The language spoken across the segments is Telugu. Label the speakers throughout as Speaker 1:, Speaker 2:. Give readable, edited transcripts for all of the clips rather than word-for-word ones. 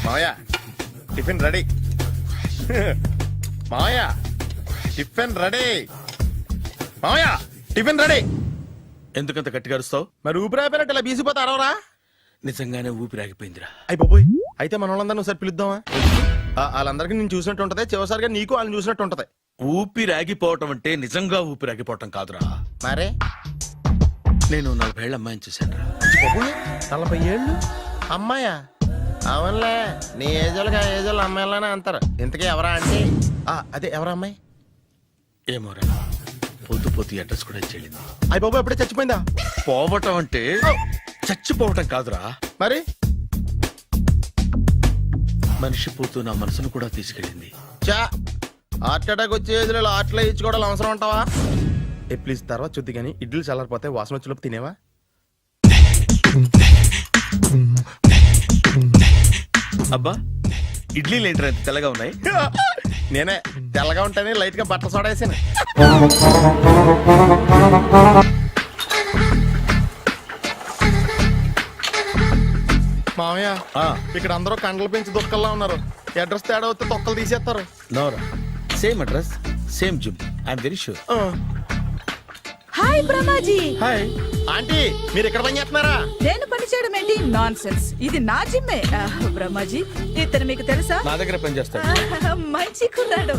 Speaker 1: మావయ్య టిఫిన్ రెడీ. మావయ్య టిఫిన్ రెడీ. మావయ్య టిఫిన్ రెడీ.
Speaker 2: ఎందుకంత గట్టిగా అరుస్తావు?
Speaker 1: మరి ఊపిరి అయిపోయినట్టు ఇలా బీసిపోతే అరవరా?
Speaker 2: నిజంగానే ఊపిరాగిపోయిందిరా.
Speaker 1: అయ్యి బాబోయ్, అయితే మన వాళ్ళందరినీ ఒకసారి పిలుద్దామా? వాళ్ళందరికీ నేను చూసినట్టు ఉంటది, చివరిసారిగా నీకు వాళ్ళని చూసినట్టు ఉంటది.
Speaker 2: ఊపిరాగిపోవటం అంటే నిజంగా ఊపిరాగిపోవటం కాదురా.
Speaker 1: మరే
Speaker 2: నేను 40 ఏళ్ల అమ్మాయిని చూశాను రా.
Speaker 1: 40 ఏళ్ళు అమ్మాయా? అవునులే, నీ ఏజోళ్ళకి ఆ ఏజోళ్ళు అమ్మాయిలానే అంటారు. ఇంతకీ ఎవరా అంటే? అదే ఎవరా అమ్మాయి?
Speaker 2: ఏమోరా, పొద్దు పొద్దు అడ్రస్ కూడా చెల్లింది.
Speaker 1: అయ్యి బాబు ఎప్పుడే చచ్చిపోయిందా?
Speaker 2: పోవటం అంటే చచ్చిపోవటం కాదురా,
Speaker 1: మరి
Speaker 2: మనిషి పోతూ నా మనసును కూడా తీసుకెళ్ళింది.
Speaker 1: చా, హార్ట్ అటాక్ వచ్చే ఏజ్లో హార్ట్లో ఇచ్చుకోవడం అవసరం ఉంటావా? ప్లీజ్ తర్వాత చూద్ది కానీ ఇడ్లీలు చల్లారిపోతే వాసన వచ్చేలోపు తినేవా?
Speaker 2: అబ్బా, ఇడ్లీలు ఏంటి అంత తెల్లగా ఉన్నాయి?
Speaker 1: నేనే తెల్లగా ఉంటానే లైట్ గా బట్టలు సోడా వేసాను. మామయ్య, ఇక్కడ అందరూ కండలు పెంచి దుక్కల్లా ఉన్నారు. అడ్రస్ తేడా వస్తే తొక్కలు తీసేస్తారు.
Speaker 2: Nora, same address same gym, I'm very sure.
Speaker 3: Hi Brahmaji.
Speaker 2: Hi
Speaker 1: aunty, మీరు ఇక్కడ పని చేస్తున్నారా?
Speaker 3: నేను పని చేయడం ఏంటి? నాన్ సెన్స్, ఇది నా జిమ్మే. బ్రహ్మాజీ, ఇతను మీకు తెలుసా?
Speaker 2: నా దగ్గర పని చేస్తాడు.
Speaker 3: మంచి కుర్రాడు.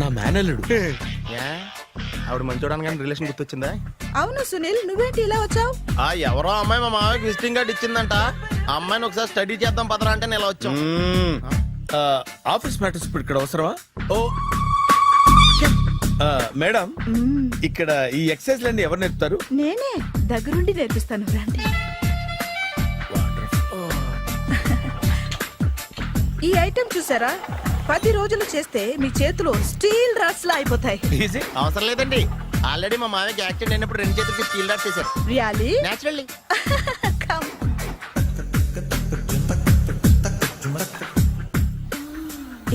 Speaker 2: నా మేనల్లుడు.
Speaker 1: ఆవిడ మంచి చూడడానికి రిలేషన్ గుర్తొచ్చిందా?
Speaker 3: అవును సునీల్, నువ్వేంటి ఇలా వచ్చావు?
Speaker 1: ఎవరో అమ్మాయి మా మామయ్యకి విజిటింగ్ కార్డు ఇచ్చిందంట. ఆ అమ్మాయిని ఒకసారి స్టడీ చేద్దాం పదరా అంటే నేను ఇలా వచ్చాం.
Speaker 2: ఆఫీస్ మ్యాటర్స్ ఇప్పుడు ఇక్కడ అవసరమా? ఓ మేడం, ఇక్కడ ఈ ఎక్సర్సైజ్ లన్నీ ఎవరు నేర్పుతారు?
Speaker 3: నేనే దగ్గరుండి నేర్పిస్తాను, రండి. ఈ ఐటెం చూసారా? 10 రోజులు చేస్తే మీ చేతులు స్టీల్ రాట్స్ లా అయిపోతాయి.
Speaker 1: అవసరం లేదండి, ఆల్రెడీ మా మామయ్యకి యాక్సిడెంట్ అయినప్పుడు 2 చేతులకి స్టీల్ డాట్ చేశారు.
Speaker 3: రియల్లీ?
Speaker 1: నేచురల్లీ.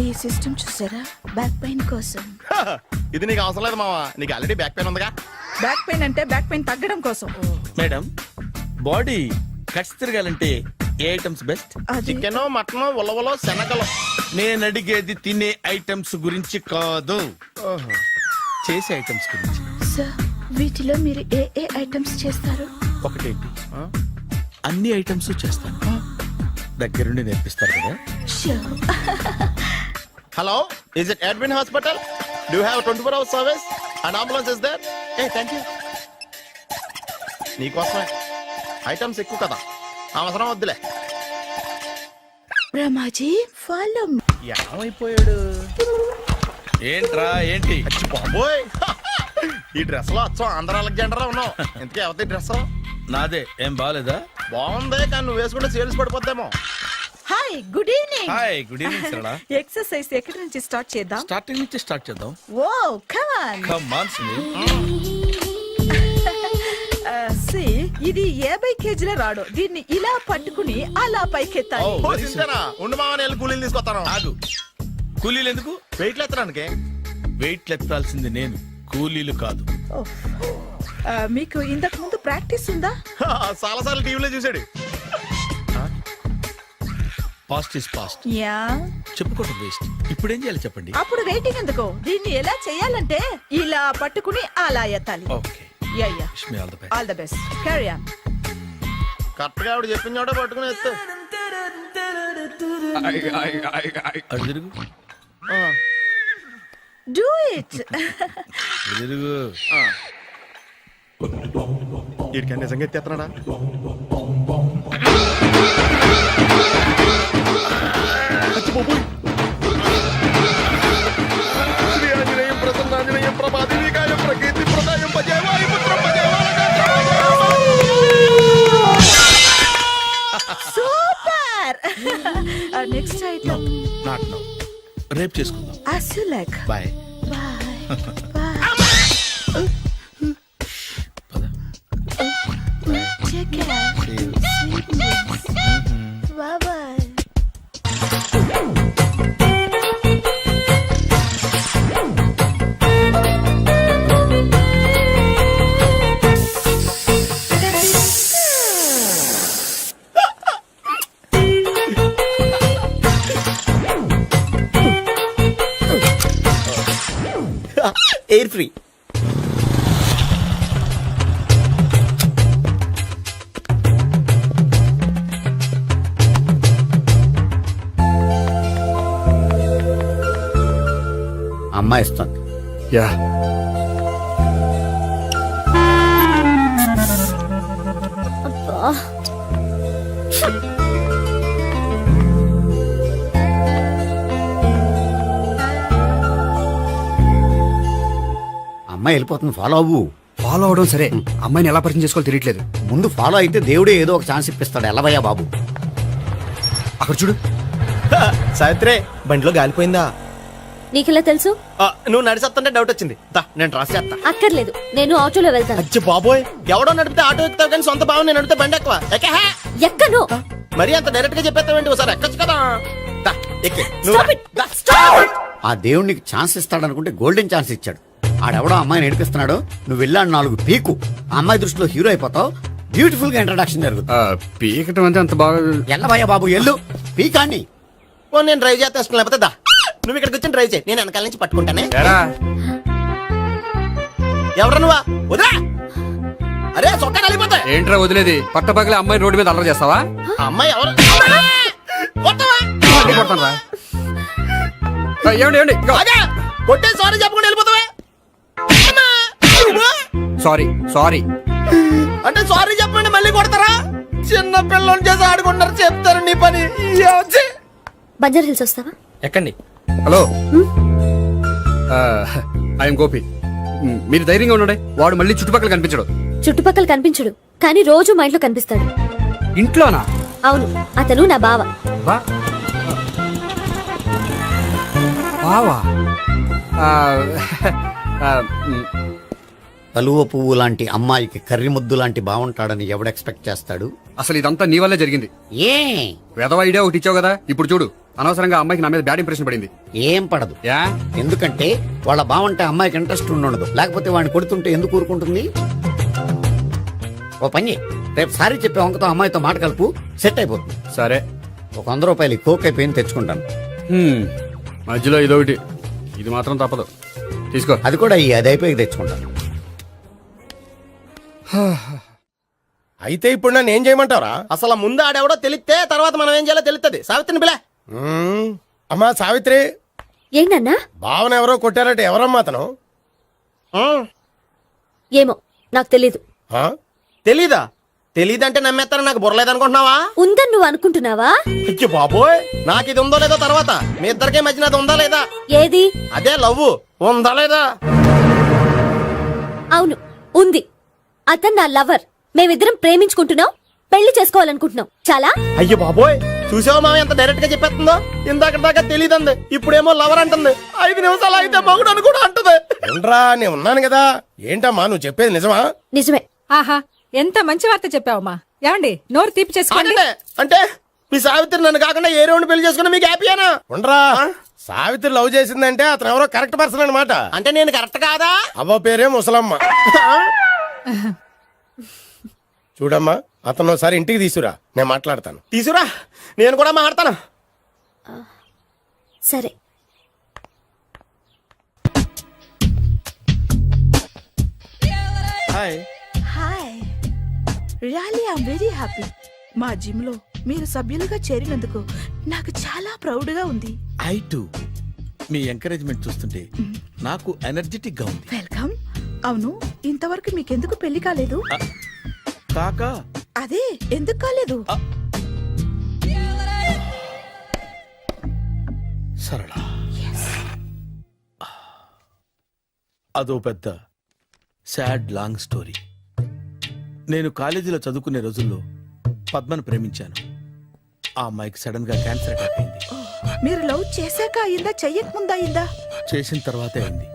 Speaker 3: ఈ సిస్టమ్ చూసారా? బ్యాక్ పెయిన్ కోసం.
Speaker 1: ఇది నీకు అవసరం లేదు మావా, నీకు ఆల్రెడీ బ్యాక్ పెయిన్ ఉందిగా.
Speaker 3: బ్యాక్ పెయిన్ అంటే బ్యాక్ పెయిన్ తగ్గడం కోసం.
Speaker 2: మేడం, బాడీ కట్స్ తిరగాలంటే ఏ ఐటమ్స్ బెస్ట్?
Speaker 1: చికెన్, మటన్, ఉలవలో, శనగలు.
Speaker 2: నేను అడిగేది తినే ఐటమ్స్ గురించి కాదు, చేసే ఐటమ్స్ గురించి.
Speaker 3: సార్, వీటిలో మీరు ఏ ఏ ఐటమ్స్ చేస్తారు?
Speaker 2: ఒకటేంటి, అన్ని ఐటమ్స్ చేస్తాను. దగ్గరుండి నేర్పిస్తారు కదా?
Speaker 1: Hello, is it admin hospital? Do have 24 hours service and ambulance is there? Thank you. నీకోసమే ఐటమ్స్ ఎక్కువ కదా, అవసరం వద్దులే.
Speaker 3: బ్రహ్మాజీ, ఫాలో.
Speaker 1: ఏమైపోయాడు?
Speaker 2: ఏంట్రా ఏంటి?
Speaker 1: బాబోయ్, ఈ డ్రెస్ లో వచ్చాం ఆంధ్ర అలెగ్జాండర్ లో ఉన్నావు. ఇంతకీ ఎవరి డ్రెస్?
Speaker 2: నాదే. ఏం బాగాలేదా?
Speaker 1: బాగుంది, కానీ నువ్వు వేసుకుంటే సేల్స్ పడిపోద్దేమో.
Speaker 3: Hi, good evening.
Speaker 2: Hi, good evening Sarala.
Speaker 3: Exercise ఎక్కడి నుంచి స్టార్ట్ చేద్దాం?
Speaker 2: స్టార్టింగ్ నుంచి స్టార్ట్ చేద్దాం.
Speaker 3: Oh come on.
Speaker 2: Come on Sunil.
Speaker 3: ఇది 50 కేజీల రాడు. దీన్ని ఇలా పట్టుకుని అలా పైకెత్తాలి.
Speaker 1: ఉండు మామ, నేను కూలీలు తీసుకొస్తాను.
Speaker 2: ఆగు, కూలీలు ఎందుకు?
Speaker 1: వెయిట్ ఎత్తడానికి.
Speaker 2: వెయిట్ ఎత్తాల్సింది నేను, కూలీలు కాదు.
Speaker 3: మీకు ఇంతకు ముందు ప్రాక్టీస్ ఉందా?
Speaker 1: చాలా సార్లు టీవీలో చూసాడు.
Speaker 2: Past is past,
Speaker 3: yeah.
Speaker 2: చెప్పుకోవడం వేస్ట్. ఇప్పుడు ఏం చేయాలి చెప్పండి?
Speaker 3: అప్పుడు వెయిటింగ్ ఎందుకు? దీన్ని ఎలా చేయాలంటే ఇలా పట్టుకుని అలా ఎత్తాలి.
Speaker 2: Okay,
Speaker 3: ya ya.
Speaker 2: Wish me all the best.
Speaker 3: All the best. Carry on.
Speaker 1: Correct గా ఆవిడ చెప్పిన చోట పట్టుకుని ఎత్తు.
Speaker 2: అటు తిరుగు.
Speaker 3: Do it.
Speaker 2: తిరుగు.
Speaker 1: వీడికి నిజంగా ఎత్తేస్తున్నాడా? శ్రీ ఆంజనేయం ప్రసన్నాంజనేయం ప్రభాదివికాయం ప్రకీర్తి ప్రదాయం భజేవాయు పుత్రం
Speaker 3: super. Next item
Speaker 2: not now, రేపు చేసుకుందాం.
Speaker 3: as you like.
Speaker 2: Bye.
Speaker 3: Bye. Bye. Take care. Sweet dreams. Bye bye.
Speaker 4: Free. అమ్మాయి ఇస్తుంది.
Speaker 5: యా
Speaker 4: అమ్మాయి వెళ్ళిపోతుంది, ఫాలో అవ్వు.
Speaker 5: ఫాలో అవడం సరే, అమ్మాయిని ఎలా పరిచయం చేసుకోవాలో తెలియట్లేదు.
Speaker 4: ముందు ఫాలో అయితే దేవుడే ఏదో ఒక ఛాన్స్ ఇప్పిస్తాడు. ఎలవయ్యా బాబు.
Speaker 5: అక్కడ చూడు.
Speaker 1: సావిత్రి బండిలో గాలిపోయిందా?
Speaker 6: నీకెలా తెలుసు?
Speaker 1: నువ్వు నడిచేస్తుంటే డౌట్ వచ్చింది. దా నేను డ్రాస్ చేస్తా.
Speaker 6: అక్కర్లేదు, నేను ఆటోలో వెళ్తాను.
Speaker 1: అచ్చి బాబోయ్, ఎవడో నడిపితే ఆటో ఎక్కుతావు కానీ సొంత భావం నేను నడిపితే బండి ఎక్కువ. ఎక్కహే.
Speaker 6: ఎక్కను.
Speaker 1: మరి అంత డైరెక్ట్ గా చెప్పేస్తావేంటి? ఒకసారి ఎక్కొచ్చు కదా. దా, ఎక్కే. నువ్వు
Speaker 6: Stop it.
Speaker 1: దా. Stop.
Speaker 4: ఆ దేవుడికి ఛాన్స్ ఇస్తాడనుకుంటే గోల్డెన్ ఛాన్స్ ఇచ్చాడు. ఆడెవడో అమ్మాయిని నడిపిస్తున్నాడు, నువ్వు వెళ్ళాడు 4 పీకు. ఆ అమ్మాయి దృష్టిలో హీరో అయిపోతావు. బ్యూటిఫుల్ గా ఇంట్రడక్షన్ జరుగుతుంది.
Speaker 5: పీకటం అంటే అంత బాగా.
Speaker 4: ఎల్లవయ్యా బాబు, ఎల్లు పీకాన్ని.
Speaker 1: ఓ నేను డ్రైవ్ చేస్తాను, లేకపోతే దా నువ్వు ఇక్కడికి వచ్చి డ్రైవ్ చేయి, నేను వెనకాల నుంచి పట్టుకుంటానే.
Speaker 5: ఎరా,
Speaker 1: ఎవరు నువ్వా? వదిలా. అరే చొక్కా కలిపోతా.
Speaker 5: ఏంట్రా వదిలేది? పట్టపగలే అమ్మాయి రోడ్డు మీద అల్లరి చేస్తావా?
Speaker 1: అమ్మాయి ఎవరు? కొట్టవా?
Speaker 5: కొడతాను రా. ఏమండి ఏమండి?
Speaker 1: అదే కొట్టే సారీ చెప్పకుండా వెళ్ళిపోతావా?
Speaker 5: Sorry sorry.
Speaker 1: అంటే సారీ చెప్పండి మళ్ళీ కొడతారా? చిన్న పిల్లలు చేసి ఆడుకుంటారు, చెప్తారు నీ పని.
Speaker 6: బంజారా హిల్స్ వస్తావా?
Speaker 1: ఎక్కండి.
Speaker 5: Hello, I'm Gopi. మీరు ధైర్యంగా ఉండండి. వాడు మళ్ళీ చుట్టుపక్కల కనిపించడు.
Speaker 6: చుట్టుపక్కల కనిపించడు, కానీ రోజు మా ఇంట్లో కనిపిస్తాడు.
Speaker 5: ఇంట్లోనా?
Speaker 6: అవును, అతను నా బావ.
Speaker 5: బా బావా? ఆ, ఆ,
Speaker 4: కలువ పువ్వు లాంటి అమ్మాయికి కర్రి ముద్దు లాంటి బాగుంటాడని ఎవడు ఎక్స్పెక్ట్ చేస్తాడు?
Speaker 5: అసలు ఇదంతా నీ వల్లే జరిగింది.
Speaker 4: ఏ
Speaker 5: వెధవ ఐడియా ఒకటి ఇచ్చావు కదా, ఇప్పుడు చూడు. అనవసరంగా అమ్మాయికి నా మీద బ్యాడ్ ఇంప్రెషన్ పడింది.
Speaker 4: ఏం పడదు.
Speaker 5: యా,
Speaker 4: ఎందుకంటే వాళ్ళ బాగుంటే అమ్మాయికి ఇంట్రెస్ట్ ఉండదు. లేకపోతే వాడిని కొడుతుంటే ఎందుకు ఊరుకుంటుంది? ఓ పని, రేపు సారీ చెప్పే వంకతో అమ్మాయితో మాట కలుపు, సెట్ అయిపోతుంది.
Speaker 5: సరే.
Speaker 4: ఒక 100 రూపాయలు కోక్ అయిపోయింది, తెచ్చుకుంటాను.
Speaker 5: మధ్యలో ఇదొకటి, ఇది మాత్రం తప్పదు. తీసుకో.
Speaker 4: అది కూడా అది అయిపోయి తెచ్చుకుంటాను.
Speaker 1: అయితే ఇప్పుడు నన్ను ఏం చేయమంటారా? అసలు ముందు ఆడెవడో తెలిస్తే తర్వాత మనం ఏం చేయాలో తెలుస్తుంది. సావిత్రిని పిల్ల.
Speaker 7: అమ్మా సావిత్రి,
Speaker 6: ఏంటన్నా?
Speaker 7: భావన ఎవరో కొట్టారట, ఎవరమ్మా అతను?
Speaker 6: ఏమో నాకు తెలీదు.
Speaker 7: ఆ?
Speaker 1: తెలీదా? తెలీదంటే నమ్మేస్తారని నాకు బుర్రలేదనుకుంటున్నావా?
Speaker 6: ఉందని నువ్వు అనుకుంటున్నావా?
Speaker 1: అయ్యో బాబోయ్, నాకు ఇది ఉందో లేదో తర్వాత. మీ ఇద్దరికే మధ్యన అది ఉందా లేదా?
Speaker 6: ఏది?
Speaker 1: అదే లవ్ ఉందా లేదా?
Speaker 6: అవును, ఉంది. అతను నా లవర్. మేమిద్దరం ప్రేమించుకుంటున్నాం, పెళ్లి చేసుకోవాలనుకుంటున్నాం. చాలా.
Speaker 1: అయ్యో బాబోయ్, చూసావా మామ ఎంత డైరెక్ట్ గా చెప్పేస్తుందో? ఇందాక దాకా తెలియదండి, ఇప్పుడేమో లవర్ అంటుంది. 5 నిమిషాలు అయితే మగుడు అని కూడా అంటుంది.
Speaker 7: ఏంట్రా, నేను ఉన్నాను కదా. ఏంటమ్మా నువ్వు చెప్పేది నిజమా?
Speaker 6: నిజమే.
Speaker 3: ఆహా, ఎంత మంచి వార్త చెప్పావమ్మా. ఏమండి, నోరు తీపి చేసుకోండి.
Speaker 1: అంటే మీ సావిత్రి నన్ను కాకుండా ఏ రౌండ్ పెళ్లి చేసుకున్నా మీకు హ్యాపీయేనా?
Speaker 7: ఉండరా, సావిత్రి లవ్ చేసిందంటే అతను ఎవరో కరెక్ట్ పర్సన్ అనమాట.
Speaker 1: అంటే నేను కరెక్ట్ కాదా?
Speaker 7: అవ్వ పేరే ముసలమ్మ. చూడమ్మా, అతను ఒకసారి ఇంటికి తీసుకురా, నేను మాట్లాడతాను.
Speaker 1: తీసురా, నేను కూడా మాట్లాడతాను.
Speaker 6: సరే.
Speaker 1: Hi.
Speaker 3: Hi, really I'm very happy. మా జిమ్ లో మీరు సభ్యులుగా చేరినందుకు నాకు చాలా ప్రౌడ్ గా ఉంది.
Speaker 2: ఐ టు మీ ఎంకరేజ్మెంట్ చూస్తుంటే నాకు ఎనర్జెటిక్ గా ఉంది.
Speaker 3: వెల్కమ్. అవును, ఇంతవరకు మీకెందుకు పెళ్లి కాలేదు?
Speaker 2: కాకా
Speaker 3: అదే ఎందుకు కాలేదు?
Speaker 2: సరళ, అదో పెద్ద సాడ్ లాంగ్ స్టోరీ. నేను కాలేజీలో చదువుకునే రోజుల్లో పద్మను ప్రేమించాను. ఆ అమ్మాయికి సడన్ గా క్యాన్సర్ అటాక్ అయింది.
Speaker 3: మీరు లవ్ చేశాక అయిందా, చెయ్యక ముందా అయిందా?
Speaker 2: చేసిన తర్వాతే అయింది.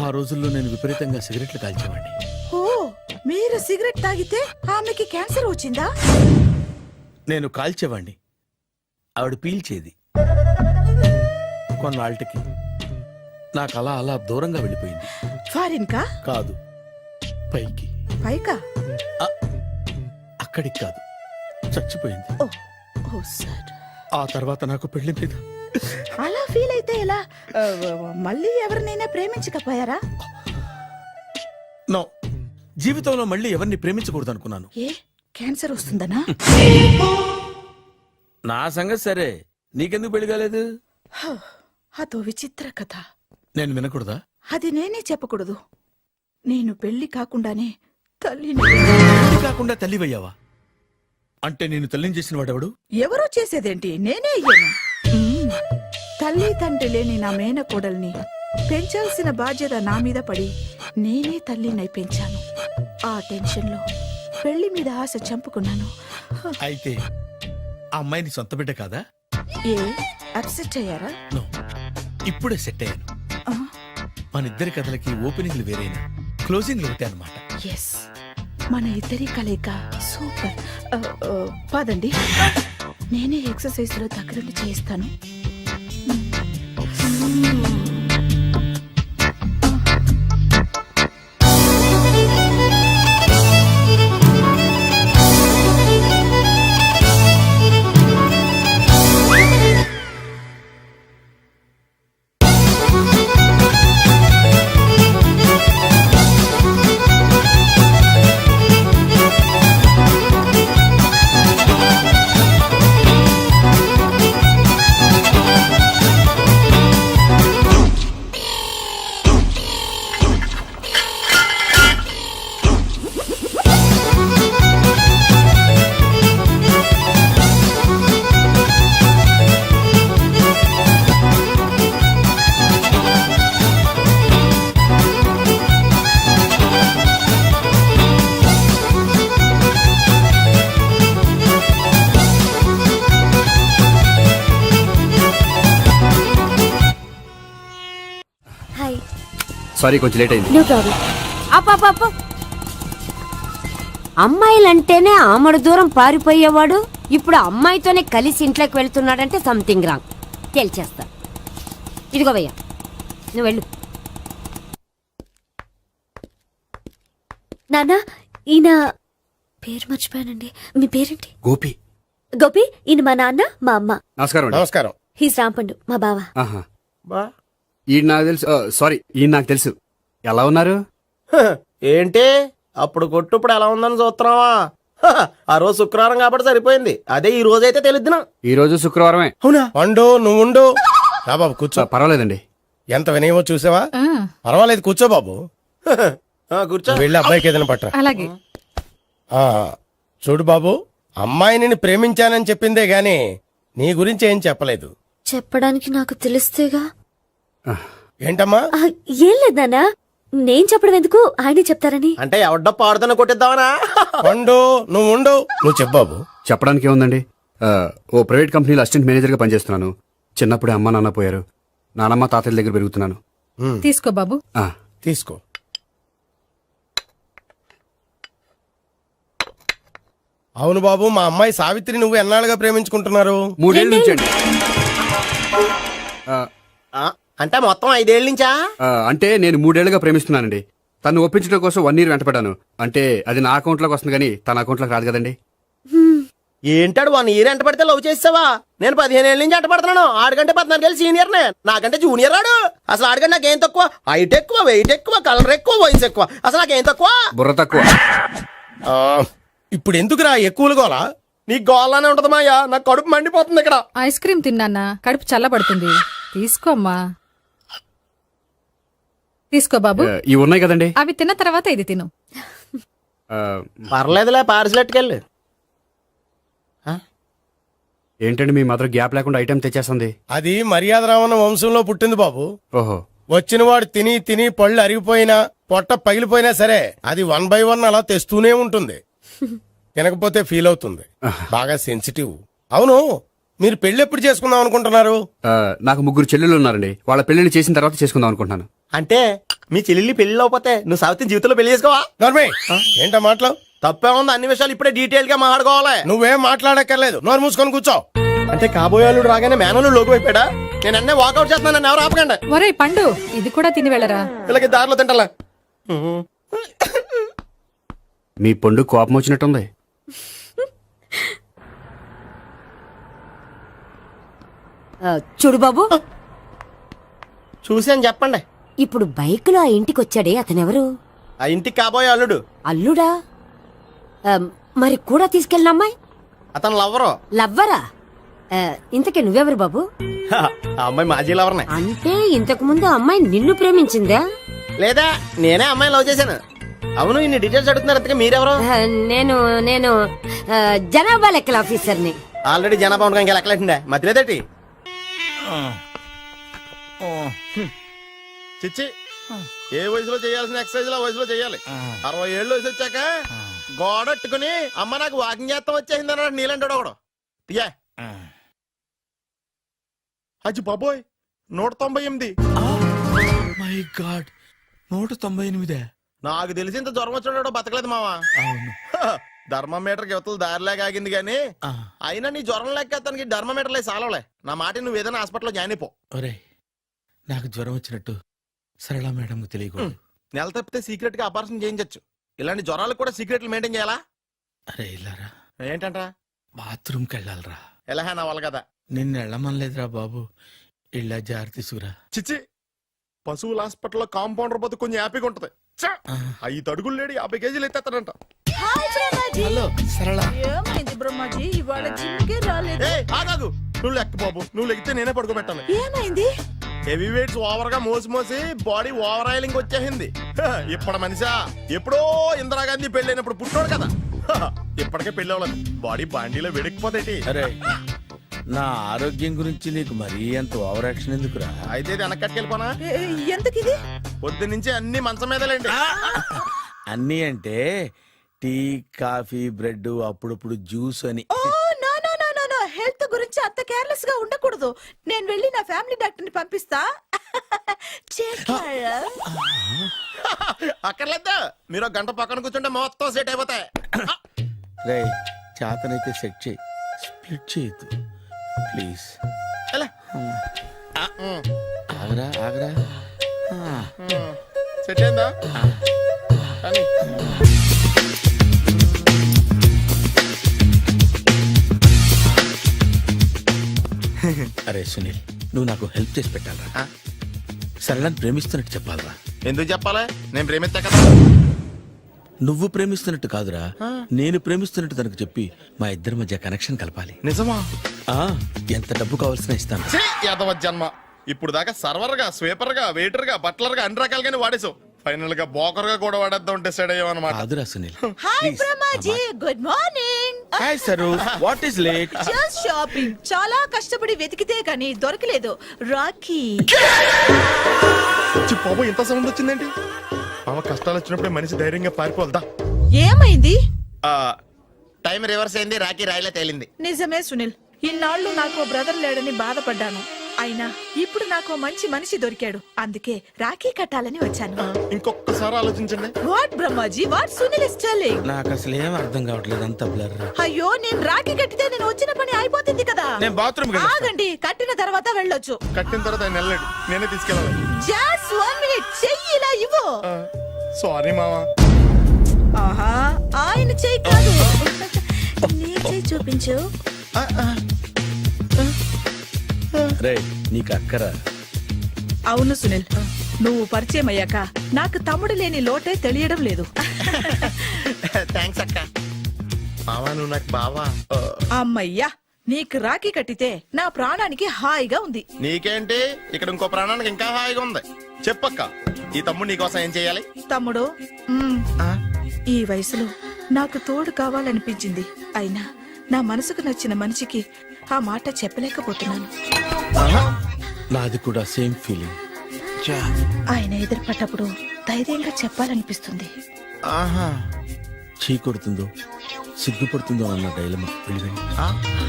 Speaker 2: ఆ రోజుల్లో నేను విపరీతంగా సిగరెట్లు కాల్చేవాడిని.
Speaker 3: ఓ, మీరు సిగరెట్ తాగితే ఆమెకి క్యాన్సర్ వచ్చిందా?
Speaker 2: నేను కాల్చేవాణ్ణి, ఆవిడ పీల్చేది. కొన్నాళ్ళకి నాకు అలా అలా దూరంగా వెళ్ళిపోయింది.
Speaker 3: ఫారిన్ కా?
Speaker 2: కాదు, పైకి.
Speaker 3: పైకా?
Speaker 2: అక్కడికి కాదు, చచ్చిపోయింది.
Speaker 3: ఓ సార్.
Speaker 2: ఆ తర్వాత నాకు పెళ్లి మీద
Speaker 3: అలా ఫీల్ అయితే ఎలా? మళ్ళీ ఎవరినైనా ప్రేమించకపోయారా?
Speaker 2: నో, జీవితంలో మళ్ళీ ఎవరిని ప్రేమించకూడదు అనుకున్నాను.
Speaker 3: ఏ క్యాన్సర్ వస్తుందనా?
Speaker 2: నా సంగతి సరే, నీకెందుకు పెళ్లి కాలేదు?
Speaker 3: అదో విచిత్ర కథ.
Speaker 2: నేను వినకూడదా?
Speaker 3: అది నేనే చెప్పకూడదు. నేను పెళ్లి కాకుండానే తల్లిని.
Speaker 2: పెళ్లి కాకుండా తల్లివయ్యావా? అంటే నేను తల్లిని చేసిన వాడెవడు?
Speaker 3: ఎవరో చేసేదేంటి, నేనే అయ్యాను. తల్లి తండ్రి లేని నా మేనకోడల్ని పెంచాల్సిన బాధ్యత నా మీద పడి నేనే తల్లినై పెంచాను. ఆ టెన్షన్లో పెళ్లి మీద ఆశ చంపుకున్నాను.
Speaker 2: అయితే ఆ అమ్మాయిని సొంత బిడ్డ కాదా?
Speaker 3: ఏ అప్సెట్ అయ్యారా?
Speaker 2: నో, ఇప్పుడే సెట్ అయ్యాను. మన ఇద్దరి కథలకి ఓపెనింగ్లు వేరైనా క్లోజింగ్లు ఒకటే అనమాట.
Speaker 3: ఎస్, మన ఇద్దరి కలయిక సూపర్. పదండి, నేనే ఎక్సర్సైజ్ లో దగ్గరుండి చేయిస్తాను.
Speaker 6: హాయ్.
Speaker 5: సారీ, కొంచెం లేట్ అయింది.
Speaker 6: No problem. అప్ప అమ్మాయిలంటేనే ఆమడు దూరం పారిపోయేవాడు ఇప్పుడు అమ్మాయితోనే కలిసి ఇంట్లోకి వెళ్తున్నాడంటే సంథింగ్ రాంగ్. తేల్చేస్తా. ఇదిగో భయ్యా, నువ్వు వెళ్ళు. నాన్న, ఈయన పేరు మర్చిపోయానండి. మీ పేరేంటి?
Speaker 5: గోపి.
Speaker 6: గోపి, ఈయన మా నాన్న, మా అమ్మ.
Speaker 5: నమస్కారం అండి.
Speaker 7: నమస్కారం.
Speaker 6: హీస్ రాంపండు, మా బావ.
Speaker 5: ఆహా.
Speaker 1: బా
Speaker 5: ఈయన నాకు తెలుసు. సారీ, ఈయన నాకు తెలుసు. ఎలా ఉన్నారు?
Speaker 1: ఏంటి అప్పుడు కొట్టు ఇప్పుడు ఎలా ఉందని చూస్తున్నావా? ఆ రోజు శుక్రవారం కాబట్టి సరిపోయింది. అదే ఈ రోజు అయితే తెలిద్దునా.
Speaker 5: ఈ రోజు శుక్రవారమే.
Speaker 1: అవునా?
Speaker 7: పండు నువ్వుండు. రా బాబు కూర్చో.
Speaker 5: పర్వాలేదండి.
Speaker 7: ఎంత వినయమో చూసావా? పర్వాలేదు, కూర్చో బాబు.
Speaker 1: కూర్చో.
Speaker 7: వెళ్ళి అబ్బాయికి ఏదైనా పట్టరా.
Speaker 3: అలాగే.
Speaker 7: ఆ, చూడు బాబు, అమ్మాయి నిన్ను ప్రేమించానని చెప్పిందే గాని నీ గురించి ఏం చెప్పలేదు.
Speaker 6: చెప్పడానికి నాకు తెలిస్తేగా.
Speaker 7: ఏంటమ్మా?
Speaker 6: ఏం లేదు నాన్న, నేను చెప్పడం ఎందుకు, ఆయనే చెప్తారని.
Speaker 1: అంటే ఎవడ్డో పాడుతున్న కొట్టిద్దామనా?
Speaker 7: పండు నువ్వుండు. నువ్వు చెప్పు బాబు.
Speaker 5: చెప్పడానికి ఏముందండి, ఓ ప్రైవేట్ కంపెనీలో అసిస్టెంట్ మేనేజర్ గా పనిచేస్తున్నాను. చిన్నప్పుడే అమ్మ నాన్న పోయారు. నానమ్మ తాతయ్య దగ్గర పెరుగుతున్నాను.
Speaker 3: తీసుకో బాబు.
Speaker 5: ఆ,
Speaker 7: తీసుకో. అవును బాబు, మా అమ్మాయి సావిత్రి నువ్వు ఎన్నాళ్ళుగా ప్రేమించుకుంటున్నారు?
Speaker 5: 3 ఏళ్ళ నుంచి అండి.
Speaker 1: అంటే మొత్తం 5 ఏళ్ళ నుంచా?
Speaker 5: అంటే నేను 3 ఏళ్లుగా ప్రేమిస్తున్నానండి. తను ఒప్పించడం కోసం 1 year వెంటపడ్డాను. అంటే అది నా అకౌంట్ లోకి వస్తుంది కానీ తన అకౌంట్ లోకి రాదు కదండి.
Speaker 1: ఏంటాడు 1 year ఎంట పడితే లవ్ చేసావా? నేను 15 ఏళ్ళ నుంచి ఎంట పడుతున్నాను. ఆడికంటే 14 ఏళ్ళు సీనియర్ నే, నాకంటే జూనియర్ ఆడు. అసలు ఆడికంటే నాకేం తక్కువ? హైట్ ఎక్కువ, వెయిట్ ఎక్కువ, కలర్ ఎక్కువ, వయసు ఎక్కువ. అసలు నాకేం తక్కువ?
Speaker 5: బుర్ర తక్కువ.
Speaker 7: ఆ, ఇప్పుడు ఎందుకురా ఎక్కువలు గోలా?
Speaker 1: నీకు గోల్లానే ఉంటది మాయా, నాకు కడుపు మండిపోతుంది ఇక్కడ.
Speaker 8: ఐస్ క్రీమ్ తిన్నానా, కడుపు చల్లబడుతుంది. తీసుకోమ్మా. తీసుకో బాబు.
Speaker 5: ఇవి ఉన్నాయి కదండి.
Speaker 8: అవి తిన్న తర్వాత ఇది తిను.
Speaker 1: పర్లేదులే, పార్సిల్ ఎట్టుకెళ్ళి.
Speaker 5: ఏంటండి మీ మదర్ గ్యాప్ లేకుండా ఐటెం తెచ్చేస్తుంది?
Speaker 7: అది మర్యాద రావణ వంశంలో పుట్టింది బాబు.
Speaker 5: ఓహో.
Speaker 7: వచ్చినవాడు తిని తిని పళ్ళు అరిగిపోయినా పొట్ట పగిలిపోయినా సరే అది 1 by 1 అలా తెస్తూనే ఉంటుంది. తినకపోతే ఫీల్ అవుతుంది. బాగా సెన్సిటివ్. అవును, మీరు పెళ్లి ఎప్పుడు చేసుకుందాం అనుకుంటున్నారు?
Speaker 5: నాకు 3 చెల్లెళ్ళు ఉన్నారండి. వాళ్ళ పెళ్లిని చేసిన తర్వాత చేసుకుందాం అనుకుంటున్నాను.
Speaker 1: అంటే మీ చెల్లెల్ని పెళ్లి లేకపోతే నువ్వు సావిత్రి జీవితంలో పెళ్లి చేసుకోవా?
Speaker 7: నోర్మే, ఏంటా మాటలు?
Speaker 1: తప్పే ఉంది, అన్ని విషయాలు ఇప్పుడే డీటెయిల్ గా మాట్లాడుకోవాలి.
Speaker 7: నువ్వేం మాట్లాడక్కర్లేదు, నోరు మూసుకొని కూర్చో.
Speaker 1: అంటే కాబోయేవాళ్ళు రాగానే మేనలు లోకి అయిపోయాడా? నేను అన్నీ వాకౌట్ చేస్తున్నాను, నన్ను ఎవరు ఆపకండి.
Speaker 8: ఒరేయ్ పండు, ఇది కూడా తిని వెళ్ళరా.
Speaker 1: ఇలాగే దారిలో తింటలా.
Speaker 5: మీ పండు కోపం వచ్చినట్టుంది.
Speaker 6: చూడు బాబు,
Speaker 1: చూసాను చెప్పండి.
Speaker 6: ఇప్పుడు బైక్ లో ఆ ఇంటికి వచ్చాడే అతనెవరు?
Speaker 1: ఆ ఇంటికి కాబోయే అల్లుడు.
Speaker 6: అల్లుడా? మరి కూడా తీసుకెళ్ళిన అమ్మాయి
Speaker 1: అతను లవ్వరు.
Speaker 6: లవ్వరా? ఇంతకీ నువ్వెవరు బాబు?
Speaker 1: ఆ అమ్మాయి మాజీ లవర్నే.
Speaker 6: అంటే ఇంతకు ముందు అమ్మాయి నిన్ను ప్రేమించిందా?
Speaker 1: లేదా నేనే అమ్మాయి లవ్ చేశాను. అవును, ఇన్ని డీటెయిల్స్ అడుగుతున్నారు. ఇంతకీ మీరెవరు?
Speaker 6: నేను నేను జనాభా లెక్కల ఆఫీసర్ని.
Speaker 1: ఆల్రెడీ జనాభా ఉండగా ఇంకా లెక్కలేటండే మధ్యలేదేటి. చిచ్చి, ఏ వయసులో చేయాల్సిన ఎక్సర్సైజ్ ఆ వయసులో చేయాలి. 60 ఏళ్ళు వయసు వచ్చాక గోడట్టుకుని అమ్మ నాకు వాకింగ్ చేస్తాం వచ్చేసింది అన్నాడు నీలంటాడు ఒకడు. తీయా అచ్చి బాబోయ్, 198.
Speaker 2: My God, 198.
Speaker 1: నాకు తెలిసి ఇంత జ్వరం వచ్చాడో బతకలేదు మావా.
Speaker 2: అవును.
Speaker 1: ధర్మమీటర్ యువతలు దారిలాగా ఆగింది గానీ అయినా నీ జ్వరం లెక్క అతనికి ధర్మమీటర్లే సాలవలే. నా మాట నువ్వు ఏదైనా హాస్పిటల్లో జాయిన్ అయిపో.
Speaker 2: ఒరే, నాకు జ్వరం వచ్చినట్టు సరళ మేడం తెలియకూడదు.
Speaker 1: నెల తప్పితే సీక్రెట్ గా ఆపరేషన్ చేయించచ్చు. ఇలాంటి జ్వరాలకు కూడా సీక్రెట్లు మెయింటైన్ చేయాలా?
Speaker 2: అరే ఇల్లారా,
Speaker 1: ఏంటంట?
Speaker 2: బాత్రూమ్కి వెళ్ళాలరా.
Speaker 1: ఎలాహే నా వాళ్ళ కదా.
Speaker 2: నిన్ను వెళ్ళమనలేదురా బాబు, ఇళ్ళ జారి తీసుకురా.
Speaker 1: చిచ్చి, పశువుల హాస్పిటల్లో కాంపౌండర్ బతు కొంచెం హ్యాపీగా ఉంటది. 5 అడుగులు లేడి 50 కేజీలు ఎత్తేస్తాడంట.
Speaker 2: హలో సరళ.
Speaker 3: ఏమైంది బ్రహ్మాజీ, ఇవాళ జిమ్కే రాలేదు?
Speaker 1: ఏ ఆగాగు, నువ్వు లెక్క బాబు. నువ్వు లెక్కితే నేనే పడుకోబెట్టాలి.
Speaker 3: ఏమైంది?
Speaker 1: హెవీ వెయిట్స్ ఓవర్ గా మోసి బాడీ ఓవర్ ఆయిలింగ్ వచ్చేసింది. ఇప్పుడు మనిషా ఎప్పుడో ఇందిరాగాంధీ పెళ్ళైనప్పుడు పుట్టినోడు కదా. ఇప్పటికే పెళ్లి అవ్వలేదు, బాడీ బాండీలో వెడికిపోతేటి.
Speaker 2: అరే, నా ఆరోగ్యం గురించి నీకు మరీ అంత ఓవర్ యాక్షన్ ఎందుకురా?
Speaker 1: అయితే ఇది వెనకట్టుకెళ్ళిపోనా?
Speaker 3: ఎందుకిది?
Speaker 1: పొద్దు నుంచి అన్ని మంచం మీదలేండి.
Speaker 2: అన్నీ అంటే టీ, కాఫీ, బ్రెడ్, అప్పుడప్పుడు జ్యూస్ అని.
Speaker 3: హెల్త్ గురించి అంత కేర్లెస్ గా ఉండకూడదు. నేను వెళ్ళి నా ఫ్యామిలీ డాక్టర్ ని పంపిస్తా.
Speaker 1: అక్కర్లేదు, మీరు ఒక గంట పక్కన కూర్చుంటే మొత్తం సెట్ అయిపోతాయి.
Speaker 2: రే, చేతనైతే సెట్ చేయి, స్ప్లిట్ చేయొద్దు ప్లీజ్.
Speaker 1: ఎలా?
Speaker 2: ఆగరా ఆగరా.
Speaker 1: సెట్ అయిందా? కానీ
Speaker 2: అరే సునీల్, నువ్వు నాకు హెల్ప్ చేసి పెట్టాలరా. సరళని ప్రేమిస్తున్నట్టు చెప్పాలరా.
Speaker 1: ఎందుకు చెప్పాలి? నేను ప్రేమిస్తా కదా.
Speaker 2: నువ్వు ప్రేమిస్తున్నట్టు కాదురా, నేను ప్రేమిస్తున్నట్టు తనకు చెప్పి మా ఇద్దరి మధ్య కనెక్షన్ కలపాలి.
Speaker 1: నిజమా?
Speaker 2: ఎంత డబ్బు కావాల్సిన ఇస్తాను.
Speaker 1: యాదవ జన్మ. ఇప్పుడు దాకా సర్వర్ గా, స్వీపర్ గా, వెయిటర్ గా, బట్లర్ గా అన్ని రకాలుగానే వాడేసావు. ఫైనల్ గా బోకర్ గా కూడా వాడేద్దాం డిసైడ్ అయ్యాం అనమాట.
Speaker 2: కాదురా Sunil.
Speaker 3: Hi Brahmaji, good morning.
Speaker 2: Hi sir, what is late?
Speaker 3: Just shopping. చాలా కష్టపడి వెతికితే కానీ దొరకలేదు. రాఖీ.
Speaker 1: బాబు ఇంత సౌండ్ వచ్చిందేంటి? మామ కష్టాలు వచ్చినప్పుడే మనిషి ధైర్యంగా పారిపోవద్దా.
Speaker 3: ఏమైంది?
Speaker 1: టైం రివర్స్ అయింది, రాఖీ రాయిలా తేలింది.
Speaker 3: నిజమే సునీల్, ఇన్నాళ్ళు నాకు బ్రదర్ లేడని బాధపడ్డాను. అయినా ఇప్పుడు నాకు మంచి మనిషి దొరికాడు. అందుకే రాఖీ కట్టాలని వచ్చాను.
Speaker 1: ఇంకొకసారి ఆలోచించండి.
Speaker 3: What Brahmaji, what Sunil is telling?
Speaker 2: నాకు అసలు ఏం అర్థం కావట్లేదు, అంత బ్లర్.
Speaker 3: అయ్యో, నేను రాఖీ కట్టితే నేను వచ్చిన పని అయిపోతుంది కదా.
Speaker 2: నేను బాత్రూమ్
Speaker 3: ఆగండి, కట్టిన తర్వాత వెళ్ళొచ్చు.
Speaker 1: కట్టిన తర్వాత ఆయన వెళ్ళాడు, నేనే తీసుకెళ్ళాలి.
Speaker 3: జస్ట్ 1 minute, చెయ్యి ఇలా ఇవ్వు.
Speaker 1: సారీ మామా.
Speaker 3: ఆహా, ఆయన చెయ్యి కాదు, నీ చెయ్యి చూపించు.
Speaker 2: రే, నీకు అక్కరా?
Speaker 3: అవును సునీల్, నువ్వు పరిచయం అయ్యాక నాకు తమ్ముడు లేని లోటే తెలియడం లేదు.
Speaker 1: థ్యాంక్స్ అక్క. మామా నువ్వు నాకు బావా.
Speaker 3: అమ్మయ్యా, నీకు రాఖీ కట్టితే నా ప్రాణానికి హాయిగా ఉంది.
Speaker 1: నీకేంటి, ఇక్కడ ఇంకో ప్రాణానికి ఇంకా హాయిగా ఉంది. చెప్పక్క, ఈ తమ్ముడు నీకోసం ఏం చేయాలి?
Speaker 3: తమ్ముడు, ఈ వయసులో నాకు తోడు కావాలనిపించింది. అయినా నా మనసుకు నచ్చిన మనిషికి ఆ మాట చెప్పలేకపోతున్నాను.
Speaker 2: నాది కూడా సేమ్ ఫీలింగ్.
Speaker 3: ఆయన ఎదురుపడ్డప్పుడు ధైర్యంగా చెప్పాలనిపిస్తుంది.
Speaker 2: చీ కొడుతుందో సిగ్గుపడుతుందో అన్న డైలమా.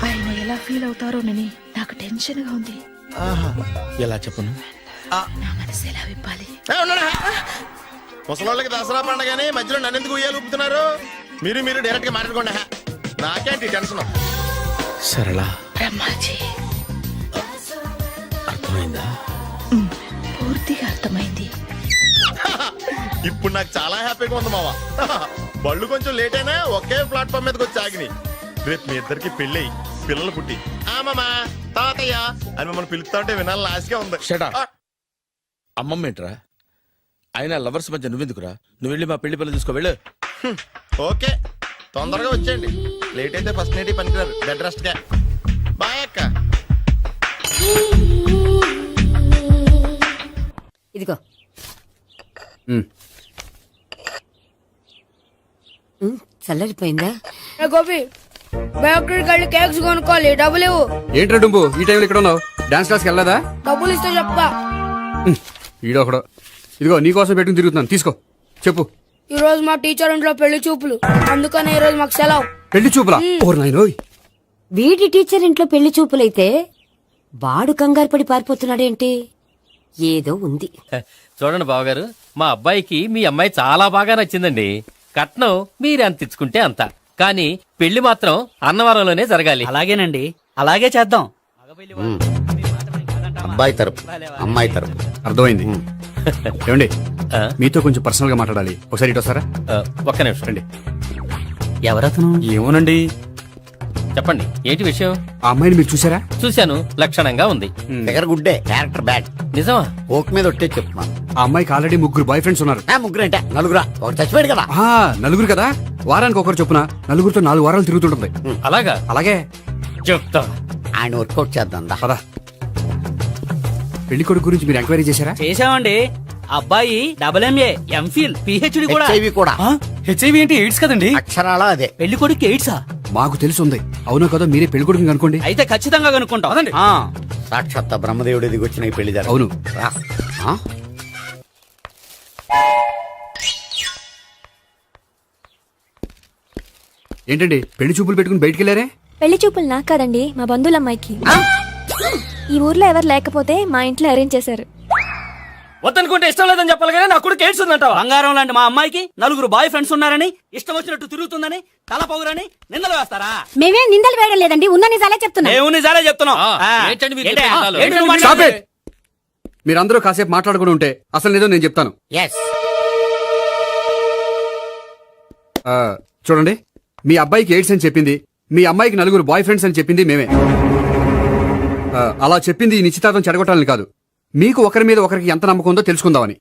Speaker 3: ఆయన ఎలా ఫీల్ అవుతారోనని నాకు టెన్షన్ గా ఉంది.
Speaker 2: ఎలా చెప్పను?
Speaker 3: నా మనసు ఎలా విప్పాలి?
Speaker 1: ముసలోళ్ళకి దసరా పండగని మధ్యలో నన్ను ఎందుకు ఉయ్యాలు ఊపుతున్నారు? మీరు డైరెక్ట్ గా మాట్లాడుకోండి. నాకేంటి టెన్షన్?
Speaker 2: సరళ,
Speaker 3: బ్రహ్మాజీ,
Speaker 2: అర్థమైందా?
Speaker 3: పూర్తిగా అర్థమైంది.
Speaker 1: ఇప్పుడు నాకు చాలా హ్యాపీగా ఉంది మావా. బళ్ళు కొంచెం లేట్ అయినా ఒకే ప్లాట్ఫామ్ మీదకి వచ్చి ఆగినాయి. రేపు మీ ఇద్దరికి పెళ్ళి పిల్లలు పుట్టి ఆ అమ్మమ్మ తాతయ్య అని మమ్మల్ని పిలుస్తా ఉంటే వినాలి లాస్ట్గా ఉంది.
Speaker 2: Shut up. అమ్మమ్మ ఏంట్రా? అయినా లవర్స్ మధ్య నువ్వెందుకురా? నువ్వు వెళ్ళి మా పెళ్లి పిల్లలు చూసుకో వెళ్ళు.
Speaker 1: ఓకే, తొందరగా వచ్చేయండి. లేట్ అయితే ఫస్ట్ నైట్ పనికిరారు. బెడ్ రెస్ట్ గా. బాయ్ అక్క.
Speaker 6: ఇదిగో చల్లరిపోయిందా?
Speaker 9: గోపి బేకరీకి వెళ్ళి కేక్స్ కొనుక్కోవాలి, డబ్బులు ఇవ్వు.
Speaker 5: ఏంట్రా డుంబు ఈ టైంలో ఇక్కడ ఉన్నావు? డాన్స్ క్లాస్కి వెళ్ళదా?
Speaker 9: డబ్బులు ఇస్తే చెప్తా.
Speaker 5: ఈడొకడు. ఇదిగో నీకోసం పెట్టుకుని తిరుగుతున్నాను, తీసుకో. చెప్పు.
Speaker 9: ఈ రోజు మా టీచర్ ఇంట్లో పెళ్లి చూపులు, అందుకనే ఈ రోజు మాకు సెలవు.
Speaker 5: పెళ్లి చూపులా? ఓర్ నాయనోయ్.
Speaker 6: వీడి టీచర్ ఇంట్లో పెళ్లి చూపులైతే వాడు కంగారు పడి పారిపోతున్నాడేంటి? ఏదో ఉంది.
Speaker 10: చూడండి బావగారు, మా అబ్బాయికి మీ అమ్మాయి చాలా బాగా నచ్చిందండి. కట్నం మీరు ఎంత ఇచ్చుకుంటే అంత, కానీ పెళ్లి మాత్రం అన్నవరంలోనే జరగాలి.
Speaker 11: అలాగేనండి, అలాగే చేద్దాం.
Speaker 4: అబ్బాయి తరపు అమ్మాయి తరపు.
Speaker 5: అర్థమైంది. ఏమండి
Speaker 10: ఆ?
Speaker 5: మీతో కొంచెం పర్సనల్ గా మాట్లాడాలి, ఒకసారి ఇటు వస్తారా?
Speaker 10: ఒక్క నిమిషం అండి.
Speaker 11: ఎవరతను?
Speaker 5: ఏమోనండి.
Speaker 10: చెప్పండి, ఏంటి విషయం?
Speaker 5: ఆ అమ్మాయిని మీరు చూసారా?
Speaker 10: చూశాను, లక్షణంగా ఉంది.
Speaker 4: ఫిగర్ గుడ్డే, క్యారెక్టర్ బ్యాడ్.
Speaker 10: నిజమా?
Speaker 4: ఓక్ మీద ఒట్టే చెప్తున్నాను.
Speaker 5: ఆ అమ్మాయికి ఆల్రెడీ 3 బాయ్ ఫ్రెండ్స్ ఉన్నారు.
Speaker 4: ముగ్గురు అంటే నలుగురా? ఒకటి చచ్చిపోయాడు కదా.
Speaker 5: ఆ, నలుగురు కదా, వారానికి ఒకరు చొప్పున నలుగురితో 4 వారాలు తిరుగుతుంటుంది.
Speaker 10: అలాగా?
Speaker 5: అలాగే.
Speaker 10: చెప్తా.
Speaker 4: ఆయన వర్కౌట్ చేద్దాం దా.
Speaker 5: పద. పెళ్లి కొడుకు గురించి మీరు ఎంక్వైరీ చేశారా?
Speaker 11: చేశామండి. అబ్బాయి MA, MPhil, PhD కూడా.
Speaker 4: HIV కూడా.
Speaker 11: హెచ్ఐవి ఏంటి? ఎయిడ్స్ కదండి.
Speaker 4: అక్షరాలా అదే.
Speaker 11: పెళ్లి కొడుకు ఎయిడ్సా?
Speaker 5: మాకు తెలుసుంది. అవునా కదా, మీరే పెళ్లి కొడుకుని కనుకోండి.
Speaker 11: అయితే ఖచ్చితంగా కనుక్కుంటాం. అదండి.
Speaker 4: సాక్షాత్ బ్రహ్మదేవుడి దిగి వచ్చిన ఈ పెళ్లి జరగదు.
Speaker 5: అవును.
Speaker 4: రా. ఆ?
Speaker 5: ఏంటండి పెళ్లి చూపులు పెట్టుకుని బయటికి వెళ్ళారే?
Speaker 12: పెళ్లి చూపులు నాకు కాదండి, మా బంధువుల అమ్మాయికి. ఈ ఊర్లో ఎవరు లేకపోతే మా ఇంట్లో అరేంజ్ చేశారు.
Speaker 10: వద్దనుకుంటే ఇష్టం లేదని చెప్పాలి కదా, నా కొడుకు ఎయిడ్స్ ఉందంటావా?
Speaker 11: బంగారం లాంటి మా అమ్మాయికి 4 బాయ్ ఫ్రెండ్స్ ఉన్నారని, ఇష్టం వచ్చినట్టు తిరుగుతుందని, తల పౌరని నిందలు వేస్తారా?
Speaker 6: మేమేం నిందలు వేయడం లేదండి, ఉన్న నిజాలే చెప్తున్నా.
Speaker 11: మేము నిజాలే చెప్తున్నాం.
Speaker 10: ఏంటండి మీరు
Speaker 11: ఏంటి?
Speaker 10: చెప్పే నిజాలు?
Speaker 11: ఏంటి నువ్వు
Speaker 5: Stop
Speaker 11: మాట్లాడేది?
Speaker 5: it! మీరందరూ కాసేపు మాట్లాడుకుని ఉంటే అసలు ఏదో నేను చెప్తాను.
Speaker 4: ఎస్.
Speaker 5: ఆ, చూడండి, మీ అబ్బాయికి ఎయిడ్స్ అని చెప్పింది, మీ అమ్మాయికి 4 బాయ్ ఫ్రెండ్స్ అని చెప్పింది మేమే. అలా చెప్పింది ఈ నిశ్చితార్థం చెడగొట్టాలని కాదు, మీకు ఒకరి మీద ఒకరికి ఎంత నమ్మకం ఉందో తెలుసుకుందామని.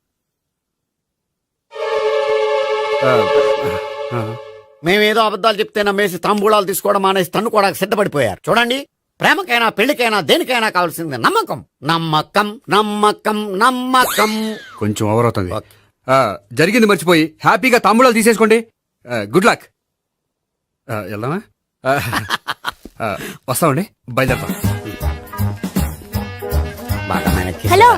Speaker 4: మేమేదో అబద్ధాలు చెప్తే నమ్మేసి తాంబూలాలు తీసుకోవడం మానేసి తన్నుకోవడానికి సిద్ధపడిపోయారు. చూడండి, ప్రేమకైనా పెళ్లికైనా దేనికైనా కావాల్సింది నమ్మకం. నమ్మకం నమ్మకం నమ్మకం.
Speaker 5: కొంచెం ఓవర్ అవుతుంది. జరిగింది మర్చిపోయి హ్యాపీగా తాంబూలాలు తీసేసుకోండి. Good luck. వెళ్దామా? వస్తామండి, బయలుదేరతాం.
Speaker 4: బాగా మేనేజ్ చేశారు.
Speaker 12: హలో,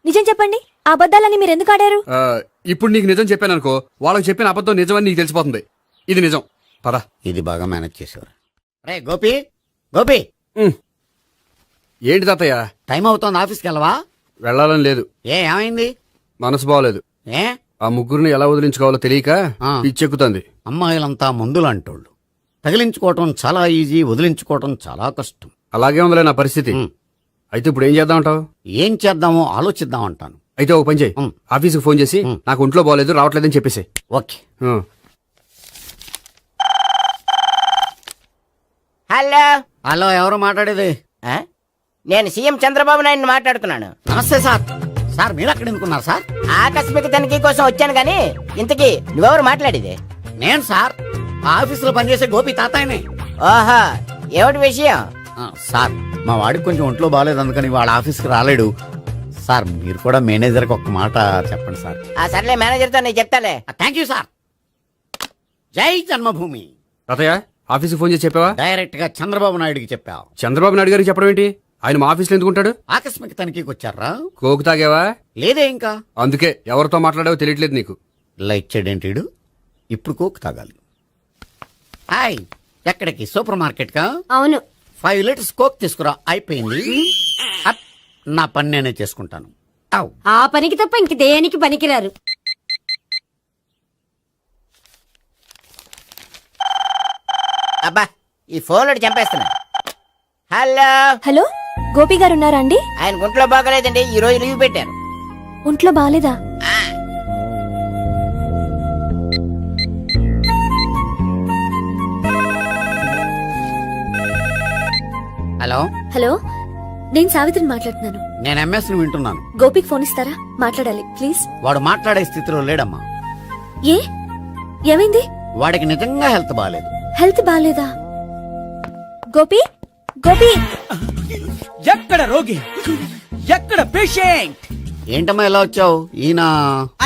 Speaker 12: నిజం చెప్పండి, ఆ అబద్ధాలని మీరు ఎందుకు ఆడారు?
Speaker 5: ఇప్పుడు నీకు నిజం చెప్పాను అనుకో, వాళ్ళకి చెప్పిన అబద్ధం నిజమని నీకు తెలిసిపోతుంది. ఇది నిజం. పద.
Speaker 4: ఇది బాగా మేనేజ్ చేసేవారు. రే గోపి, గోపి,
Speaker 5: ఏంటి తాతయ్య?
Speaker 4: టైం అవుతోంది, ఆఫీస్కి వెళ్ళవా?
Speaker 5: వెళ్ళాలని లేదు.
Speaker 4: ఏమైంది?
Speaker 5: మనసు బాగోలేదు.
Speaker 4: ఏ?
Speaker 5: ఆ ముగ్గురిని ఎలా వదిలించుకోవాలో తెలియక
Speaker 4: ఆ.
Speaker 5: పిచ్చెక్కుతుంది.
Speaker 4: అమ్మాయిలంతా మందులాంటోళ్ళు. తగిలించుకోవటం చాలా ఈజీ, వదిలించుకోవటం చాలా కష్టం.
Speaker 5: అలాగే ఉందిలే నా పరిస్థితి. అయితే ఇప్పుడు ఏం చేద్దామంటావు?
Speaker 4: ఏం చేద్దామో ఆలోచిద్దాం అంటాను.
Speaker 5: అయితే ఒక పని చేయి, ఆఫీస్కి ఫోన్ చేసి నాకు ఒంట్లో బాగోలేదు రావట్లేదని చెప్పేసి.
Speaker 4: ఓకే.
Speaker 13: హలో
Speaker 4: హలో, ఎవరు మాట్లాడేది?
Speaker 13: నేను సీఎం చంద్రబాబు నాయుడు మాట్లాడుతున్నాను.
Speaker 4: నమస్తే సార్. సార్ మీరు అక్కడ ఎందుకున్నారు సార్?
Speaker 13: ఆకస్మిక తనిఖీ కోసం వచ్చాను గాని ఇంతకీ నువ్వెవరు మాట్లాడేది?
Speaker 4: నేను సార్, ఆ ఆఫీసులో పనిచేసే గోపి తాతాయనే.
Speaker 13: ఓహో, ఏమిటి విషయం?
Speaker 4: సార్, మా వాడికి కొంచెం ఒంట్లో బాగాలేదు, అందుకని వాళ్ళ ఆఫీస్కి రాలేడు. సార్ మీరు కూడా మేనేజర్కి ఒక మాట చెప్పండి సార్.
Speaker 13: ఆ సర్లే, మేనేజర్తో నేను చెప్తాలే.
Speaker 4: Thank you sir. జై జన్మభూమి.
Speaker 5: తాతయ్య, ఆఫీస్కి ఫోన్ చేసి చెప్పావా?
Speaker 4: డైరెక్ట్ గా చంద్రబాబు నాయుడుకి చెప్పావు.
Speaker 5: చంద్రబాబు నాయుడు గారికి చెప్పడం ఏంటి? ఆయన మా ఆఫీస్లో ఎందుకుంటాడు?
Speaker 4: ఆకస్మిక తనిఖీకి వచ్చారా?
Speaker 5: కోకు తాగావా?
Speaker 4: లేదే ఇంకా.
Speaker 5: అందుకే ఎవరితో మాట్లాడావో తెలియట్లేదు నీకు.
Speaker 4: లైట్ చేయడేంటిడు? ఇప్పుడు కోక్ తాగాలి. హాయ్, ఎక్కడికి? సూపర్ మార్కెట్ కా?
Speaker 6: అవును.
Speaker 4: 5 లీటర్స్ కోక్ తీసుకురా. అయిపోయింది. అప్, నా పని నేనే చేసుకుంటాను. ఔ.
Speaker 6: ఆ పనికి తప్ప ఇంక దేనికి పనికిరారు.
Speaker 13: అబ్బా, ఈ ఫోన్ చంపేస్తున్నా. హలో
Speaker 12: హలో, గోపి గారు ఉన్నారా అండి?
Speaker 13: ఆయన గుంట్లో బాగలేదండి, ఈ రోజు లీవ్ పెట్టారు.
Speaker 12: ఒంట్లో బాగాలేదా?
Speaker 4: హలో,
Speaker 12: హలో, నేను సావిత్రిని మాట్లాడుతున్నాను.
Speaker 4: నేను ఎంఎస్ ను వింటున్నాను.
Speaker 12: గోపికి ఫోన్ ఇస్తారా? మాట్లాడాలి ప్లీజ్.
Speaker 4: వాడు మాట్లాడే స్థితిలో లేడమ్మా.
Speaker 12: ఏ ఏమైంది?
Speaker 4: వాడికి నిజంగా హెల్త్ బాగాలేదు.
Speaker 12: హెల్త్ బాగాలేదా? గోపి, గోపి,
Speaker 11: ఎక్కడ రోగి, ఎక్కడ పేషెంట్?
Speaker 4: ఏంటమ్మా ఎలా వచ్చావు? ఈయన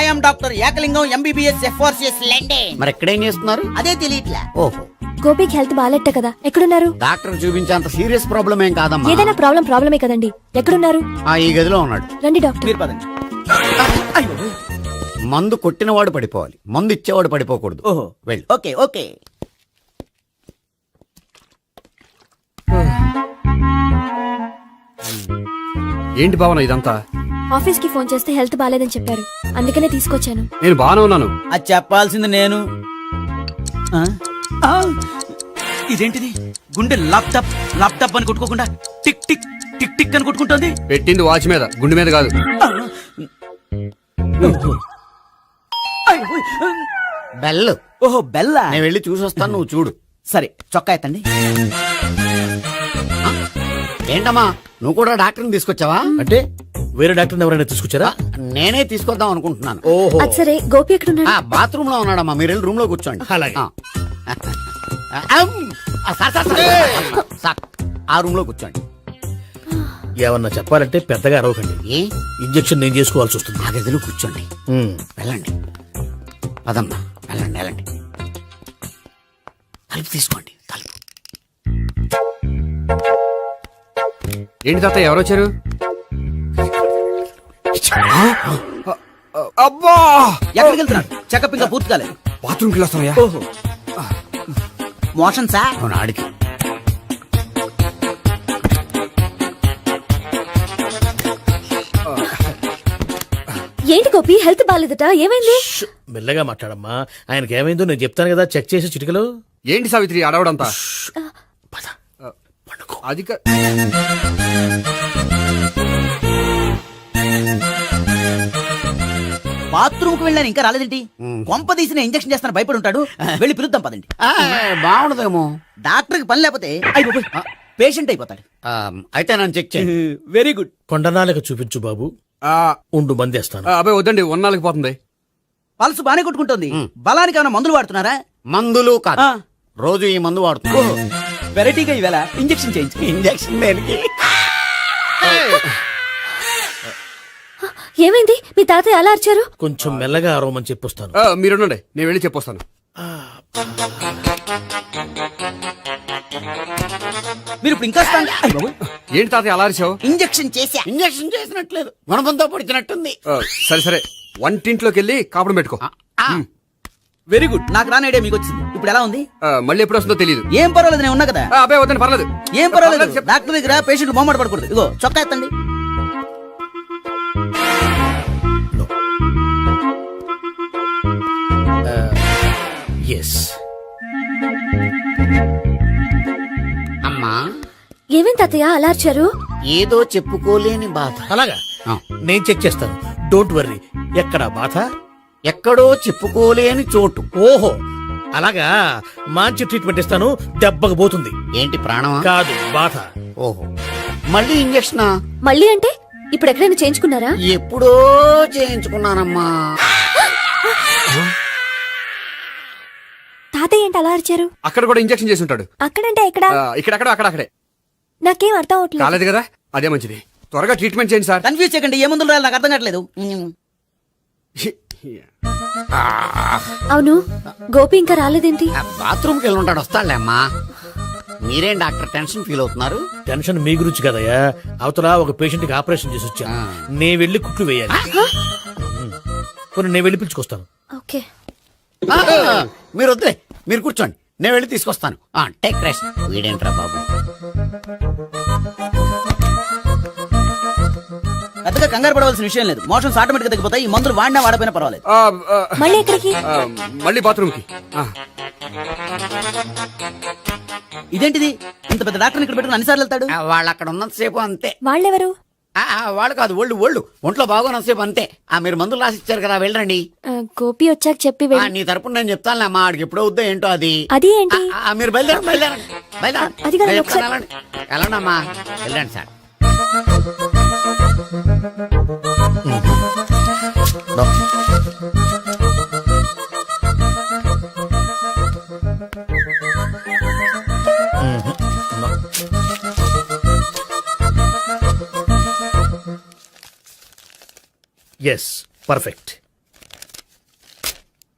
Speaker 13: I'm doctor Ekalingam MBBS FRCS London.
Speaker 4: మరి ఎక్కడేం చేస్తున్నారు?
Speaker 13: అదే తెలియట్లా.
Speaker 4: ఓహో,
Speaker 12: గోపికి హెల్త్ బాగాలెట్ట కదా, ఎక్కడున్నారు?
Speaker 4: డాక్టర్ చూపించేంత సీరియస్ ప్రాబ్లం ఏం కాదమ్మా.
Speaker 12: ఏదైనా ప్రాబ్లమే కదండి. ఎక్కడున్నారు?
Speaker 4: ఈ గదిలో ఉన్నాడు.
Speaker 12: రండి డాక్టర్.
Speaker 11: మీరు పదండి.
Speaker 4: మందు కొట్టినవాడు పడిపోవాలి, మందు ఇచ్చేవాడు పడిపోకూడదు.
Speaker 11: ఓహో,
Speaker 4: వెళ్ళు.
Speaker 13: Okay okay.
Speaker 5: ఏంటి భావన ఇదంతా?
Speaker 12: ఆఫీస్ కి ఫోన్ చేస్తే హెల్త్ బాగాలేదని చెప్పారు, అందుకనే తీసుకొచ్చాను.
Speaker 5: నేను బాగానే ఉన్నాను.
Speaker 11: అది చెప్పాల్సింది నేను. ఆ? ఆ! ఇదేంటిది? గుండె లాప్టాప్ లాప్టాప్ అని కొట్టుకోకుండా టిక్ టిక్ టిక్ టిక్ అని కొట్టుకుంటోంది.
Speaker 5: పెట్టింది వాచ్ మీద, గుండె మీద కాదు.
Speaker 4: బెల్.
Speaker 11: ఓహో, బెల్లా.
Speaker 4: నేను వెళ్ళి చూసొస్తాను, నువ్వు చూడు.
Speaker 11: సరే, చొక్కా ఎత్తండి.
Speaker 4: ఏంటమ్మా, నువ్వు కూడా డాక్టర్ని తీసుకొచ్చావా?
Speaker 2: అంటే వేరే డాక్టర్ ఎవరైనా తీసుకొచ్చారా?
Speaker 4: నేనే తీసుకొద్దాం అనుకుంటున్నాను.
Speaker 2: ఓహో,
Speaker 12: అది సరే, గోపి ఎక్కడున్నాడు?
Speaker 4: బాత్రూమ్ లో ఉన్నాడమ్మా, మీరు వెళ్ళి రూమ్ లో కూర్చోండి.
Speaker 2: అలాగే.
Speaker 4: సార్, ఆ రూమ్ లో కూర్చోండి.
Speaker 2: ఏమన్నా చెప్పాలంటే పెద్దగా అరవకండి.
Speaker 4: ఏ
Speaker 2: ఇంజెక్షన్ నేను చేసుకోవాల్సి వస్తుంది.
Speaker 4: ఆ గదిలో కూర్చోండి. వెళ్ళండి, పదమ్మా, వెళ్ళండి వెళ్ళండి. తలుపు తీసుకోండి, తలుపు.
Speaker 5: ఏంటి తాత ఎవరు వచ్చారు? అబ్బా,
Speaker 11: ఎక్కడికి వెళ్తున్నాడు? చెకప్ ఇంకా పూర్తి కాలేదు.
Speaker 5: బాత్రూమ్కి వెళ్ళొస్తానయ్యా.
Speaker 11: ఓహో, మోషన్ సార్.
Speaker 4: అవును, ఆడికి.
Speaker 12: ఏంటి గోపి, హెల్త్ బాగాలేదట, ఏమైంది?
Speaker 2: మెల్లగా మాట్లాడమ్మా, ఆయనకి ఏమైందో నేను చెప్తాను కదా, చెక్ చేసి చిటికలు.
Speaker 5: ఏంటి సావిత్రి అడవడంతా? అది
Speaker 11: బాత్రూమ్ కు వెళ్ళాను, ఇంకా రాలేదేంటి? కొంప తీసిన ఇంజక్షన్ చేస్తాను భయపడి ఉంటాడు. వెళ్ళి పిలుద్దాం పదండి.
Speaker 4: బాగుండదేమో.
Speaker 11: డాక్టర్ కి పని లేకపోతే పేషెంట్ అయిపోతాడు.
Speaker 4: అయితే నన్ను చెక్ చేయండి.
Speaker 11: Very good.
Speaker 2: కొండనాలిక చూపించు బాబు, ఉండు మందేస్తాను.
Speaker 5: అబ్బాయి వద్దండి, ఉన్నాళ్ళకి పోతుంది.
Speaker 11: పల్స్ బానే కొట్టుకుంటుంది. బలానికి ఏమైనా మందులు వాడుతున్నారా?
Speaker 4: మందులు కాదు, రోజు ఈ మందు వాడుతున్నా.
Speaker 11: వెరైటీగా ఈవేళ ఇంజక్షన్ చేయించు.
Speaker 4: ఇంజక్షన్ దేనికి?
Speaker 12: ఏమైంది? మీ తాతయ్య అలా అరిచారు?
Speaker 2: కొంచెం మెల్లగా అరవమని చెప్పొస్తాను.
Speaker 5: మీరుండండి, నేను వెళ్ళి చెప్పొస్తాను.
Speaker 11: మీరు ఇప్పుడు ఇంకా
Speaker 5: ఏంటి తాతయ్య అలా అరిచావు?
Speaker 11: ఇంజక్షన్ చేసా.
Speaker 4: ఇంజక్షన్ చేసినట్లేదు, గుణపంతో పొడిచినట్టుంది.
Speaker 5: సరే సరే, వంటింట్లోకి వెళ్ళి కాపురం పెట్టుకో.
Speaker 11: Very good. నాకు రాని ఐడియా మీకు వచ్చింది. ఇప్పుడు ఎలా ఉంది?
Speaker 5: మళ్ళీ ఎప్పుడు వస్తుందో తెలియదు.
Speaker 11: ఏం పర్వాలేదు, నేను ఉన్నా కదా.
Speaker 5: అబ్బాయి వద్దండి, పర్లేదు.
Speaker 11: ఏం పర్వాలేదు. డాక్టర్ దగ్గర పేషెంట్ మొహమాట పడకూడదు. ఇగో చొక్కా ఎత్తండి.
Speaker 2: ఎస్.
Speaker 4: అమ్మా,
Speaker 12: ఏమేం తాతయ్య అలా అరిచారు?
Speaker 4: ఏదో చెప్పుకోలేని బాధ.
Speaker 2: అలాగా, నేను చెక్ చేస్తాను, డోంట్ వర్రీ. ఎక్కడ బాధ?
Speaker 4: ఎక్కడో చెప్పుకోలేని చోటు.
Speaker 2: ఓహో, అలాగా, మంచి ట్రీట్మెంట్ ఇస్తాను, దెబ్బకు పోతుంది.
Speaker 4: ఏంటి, ప్రాణమా?
Speaker 2: కాదు, బాధ.
Speaker 4: ఓహో, మళ్ళీ ఇంజక్షనా?
Speaker 12: మళ్ళీ అంటే ఇప్పుడు ఎక్కడైనా చేయించుకున్నారా?
Speaker 4: ఎప్పుడో చేయించుకున్నానమ్మా.
Speaker 12: తాతయ్య ఏంటి అలా అరిచారు?
Speaker 5: అక్కడ కూడా ఇంజక్షన్ చేసి ఉంటాడు.
Speaker 12: అక్కడంటే ఎక్కడ?
Speaker 5: ఇక్కడక్కడ అక్కడక్కడే.
Speaker 12: నాకేం అర్థం అవట్లేదు.
Speaker 5: కాలేదు కదా, అదే మంచిది. త్వరగా ట్రీట్మెంట్ చేయండి సార్.
Speaker 11: కన్ఫ్యూజ్ చేయకండి. ఏ మందులు రాయాలి నాకు అర్థం కావట్లేదు.
Speaker 12: అవును, గోపి ఇంకా రాలేదేంటి?
Speaker 4: బాత్రూమ్కి వెళ్ళి ఉంటాడు, వస్తాడులే అమ్మా. మీరేం డాక్టర్ టెన్షన్ ఫీల్ అవుతున్నారు?
Speaker 2: టెన్షన్ మీ గురించి కదయ్యా, అవతల ఒక పేషెంట్ కి ఆపరేషన్ చేసి వచ్చా, నేను వెళ్ళి కుట్లు వేయాలి. కొన్ని నేను వెళ్ళి పిలుచుకొస్తాను.
Speaker 12: ఓకే,
Speaker 4: మీరు వద్దులే, మీరు కూర్చోండి, నేను వెళ్ళి తీసుకొస్తాను. Take rest. వీడేంట్రా బాబు,
Speaker 11: పెద్దగా కంగారు పడవలసిన విషయం లేదు. మోషన్స్ ఆటోమేటిక్ గా తగ్గిపోతాయి. ఈ మందులు వాడినా వాడపోయినా పర్వాలేదు.
Speaker 12: మళ్ళీ ఎక్కడికి?
Speaker 5: మళ్ళీ బాత్రూమ్కి.
Speaker 11: ఇదేంటిది? ఇంత పెద్ద డాక్టర్ ఇక్కడ పెట్టుకుని అన్నిసార్లు వెళ్తాడు?
Speaker 4: వాళ్ళు అక్కడ ఉన్నంతసేపు అంతే.
Speaker 12: వాళ్ళెవరు?
Speaker 4: వాళ్ళు కాదు, ఒళ్ళు ఒంట్లో బాగోనంతసేపు అంతే. మీరు మందులు రాసిచ్చారు కదా, వెళ్ళండి.
Speaker 12: గోపి వచ్చాక చెప్పి
Speaker 4: నీ తరపున నేను చెప్తానులే అమ్మా, ఆడికి ఎప్పుడో వద్దో ఏంటో అది.
Speaker 12: అది ఏంటి?
Speaker 4: మీరు బయలుదేరండి. బయలుదేరండి.
Speaker 12: అది కాదు,
Speaker 4: నేను
Speaker 12: ఒకసారి-
Speaker 4: చెప్తాను, వెళ్ళండి. వెళ్ళండి అమ్మా, వెళ్ళండి సార్.
Speaker 1: Yes perfect.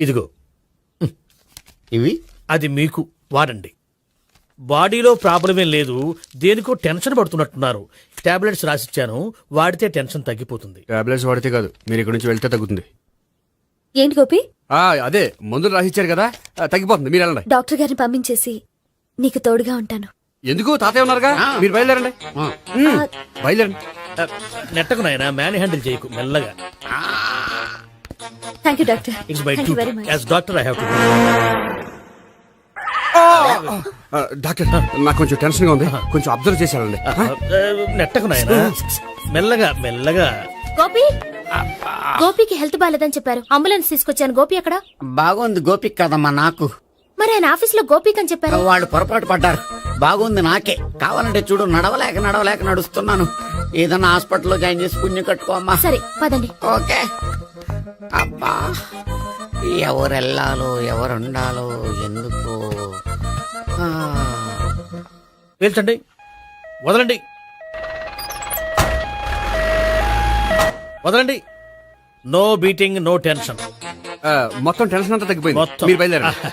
Speaker 1: ఇదిగో
Speaker 4: ఇవి
Speaker 1: అది మీకు వాడండి. బాడీలో ప్రాబ్లం ఏం లేదు, దేనికో టెన్షన్ పడుతున్నట్టున్నారు. టాబ్లెట్స్ రాసిచ్చాను, వాడితే టెన్షన్ తగ్గిపోతుంది.
Speaker 5: టాబ్లెట్స్ వాడితే కాదు, మీరు ఇక్కడ నుంచి వెళ్తే తగ్గుతుంది.
Speaker 12: ఏంటి గోపి?
Speaker 5: అదే మందులు రాసిచ్చారు కదా, తగ్గిపోతుంది. మీరు వెళ్ళండి.
Speaker 12: డాక్టర్ గారిని పంపించేసి నీకు తోడుగా ఉంటాను.
Speaker 5: ఎందుకు తాతయ్య ఉన్నారుగా, మీరు బయలుదేరండి. బయలుదేరండి.
Speaker 1: నెట్టకు నాయన, మ్యాన్ హ్యాండిల్ చేయకు, మెల్లగా.
Speaker 12: Thank you doctor.
Speaker 1: It's my
Speaker 12: thank you very much.
Speaker 1: As doctor I have to.
Speaker 5: Doctor నాకు కొంచెం టెన్షన్ గా ఉంది, కొంచెం అబ్జర్వ్ చేశానండి.
Speaker 1: నెట్టకు నాయన, మెల్లగా మెల్లగా.
Speaker 12: గోపి, గోపికి హెల్త్ బాలేదని చెప్పారు, అంబులెన్స్ తీసుకొచ్చాను. గోపి అక్కడ?
Speaker 4: బాగుంది గోపిక్ కదమ్మా నాకు.
Speaker 12: మరి ఆయన ఆఫీస్ లో గోపిక్ అని చెప్పారు.
Speaker 4: వాళ్ళు పొరపాటు పడ్డారు. బాగుంది నాకే. కావాలంటే చూడు, నడవలేక నడుస్తున్నాను. ఏదన్నా హాస్పిటల్లో జాయిన్ చేసి పుణ్యం కట్టుకో అమ్మా.
Speaker 12: సరే పదండి.
Speaker 4: ఓకే. అబ్బా, ఎవరెళ్ళాలో ఎవరుండాలో ఎందుకు.
Speaker 1: పీల్చండి, వదలండి, వదలండి. No beating, no tension.
Speaker 5: మొత్తం టెన్షన్ అంతా తగ్గిపోయింది.
Speaker 1: మొత్తం.
Speaker 5: మీరు బయలుదేరండి.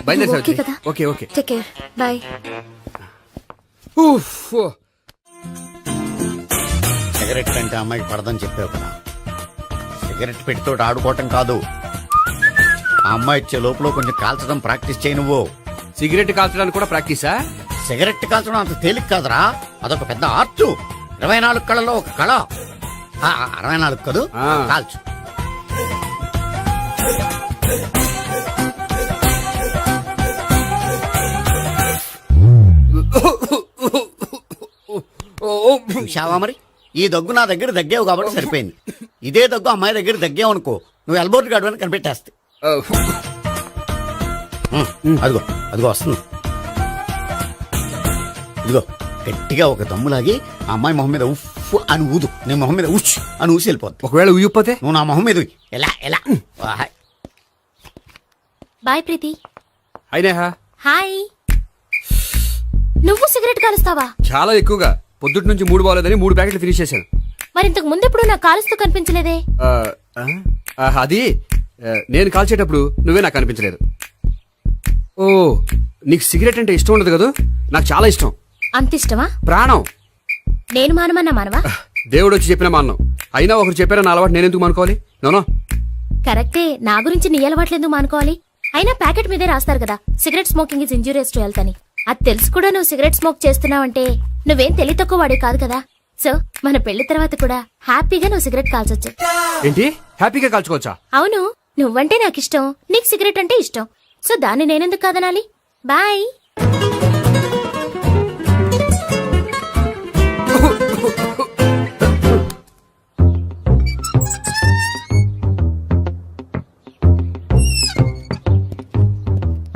Speaker 5: బయలుదేరి
Speaker 12: ఓకే కదా?
Speaker 5: Okay okay.
Speaker 12: Take care, bye.
Speaker 4: Cigarette కంటే అమ్మాయికి పడదని చెప్పావు కదా. సిగరెట్ పెట్టితో ఆడుకోవటం కాదు, ఆ అమ్మాయి ఇచ్చే లోపల కొంచెం కాల్చడం ప్రాక్టీస్ చేయి నువ్వు.
Speaker 5: సిగరెట్ కాల్చడానికి కూడా ప్రాక్టీసా?
Speaker 4: సిగరెట్ కాల్చడం అంత తేలిక కాదురా, అదొక పెద్ద ఆర్ట్. 24 కళలో ఒక కళ. 64 కదూ, కాల్చు. చూశావా మరి, ఈ దగ్గు నా దగ్గర దగ్గేవు కాబట్టి సరిపోయింది. ఇదే దగ్గు అమ్మాయి దగ్గర దగ్గేవు అనుకో, నువ్వు ఎల్బోర్డ్ గడవని కనిపెట్టేస్తే. అదిగో అదిగో వస్తుంది. ఇదిగో గట్టిగా ఒక దమ్ములాగి ఆ అమ్మాయి మొహం మీద ఉఫ్ అని ఊదు, నీ మొహం మీద ఉచ్ అని ఊసి వెళ్ళిపోద్ది.
Speaker 5: ఒకవేళ ఊయకపోతే
Speaker 4: నువ్వు నా మొహం మీద ఎలా ఎలా.
Speaker 12: బాయ్ ప్రీతి.
Speaker 5: అయినా
Speaker 12: హాయ్. నువ్వు సిగరెట్ కాలుస్తావా?
Speaker 5: చాలా ఎక్కువగా. పొద్దుటి నుంచి 3 బాగాలేదని 3 ప్యాకెట్లు ఫినిష్ చేశాను.
Speaker 12: మరి ఇంతకు ముందు ఎప్పుడు నాకు కాలుస్తూ కనిపించలేదే?
Speaker 5: అది నేను కాల్చేటప్పుడు నువ్వే నాకు అనిపించలేదు. ఓ, నీకు సిగరెట్ అంటే ఇష్టం ఉండదు కదా? నాకు చాలా ఇష్టం.
Speaker 12: అంత ఇష్టమా?
Speaker 5: ప్రాణం.
Speaker 12: నేను మానమన్నా మానవా?
Speaker 5: దేవుడు వచ్చి చెప్పిన మానం. అయినా ఒకరు చెప్పారా నా అలవాటు నేను ఎందుకు మానుకోవాలి? నోనో.
Speaker 12: కరెక్టే, నా గురించి నీ అలవాట్లు ఎందుకు మానుకోవాలి? అయినా ప్యాకెట్ మీదే రాస్తారు కదా, cigarette smoking is injurious to health అని. అది తెలుసు కూడా నువ్వు సిగరెట్ స్మోక్ చేస్తున్నావంటే నువ్వేం తెలివి తక్కువ వాడే కాదు కదా. సో మన పెళ్లి తర్వాత కూడా హ్యాపీగా నువ్వు సిగరెట్ కాల్చొచ్చు.
Speaker 5: ఏంటి, హ్యాపీగా కాల్చుకోవచ్చా?
Speaker 12: అవును, నువ్వంటే నాకు ఇష్టం, నీకు సిగరెట్ అంటే ఇష్టం. సో దాన్ని నేనెందుకు కాదనాలి? బాయ్.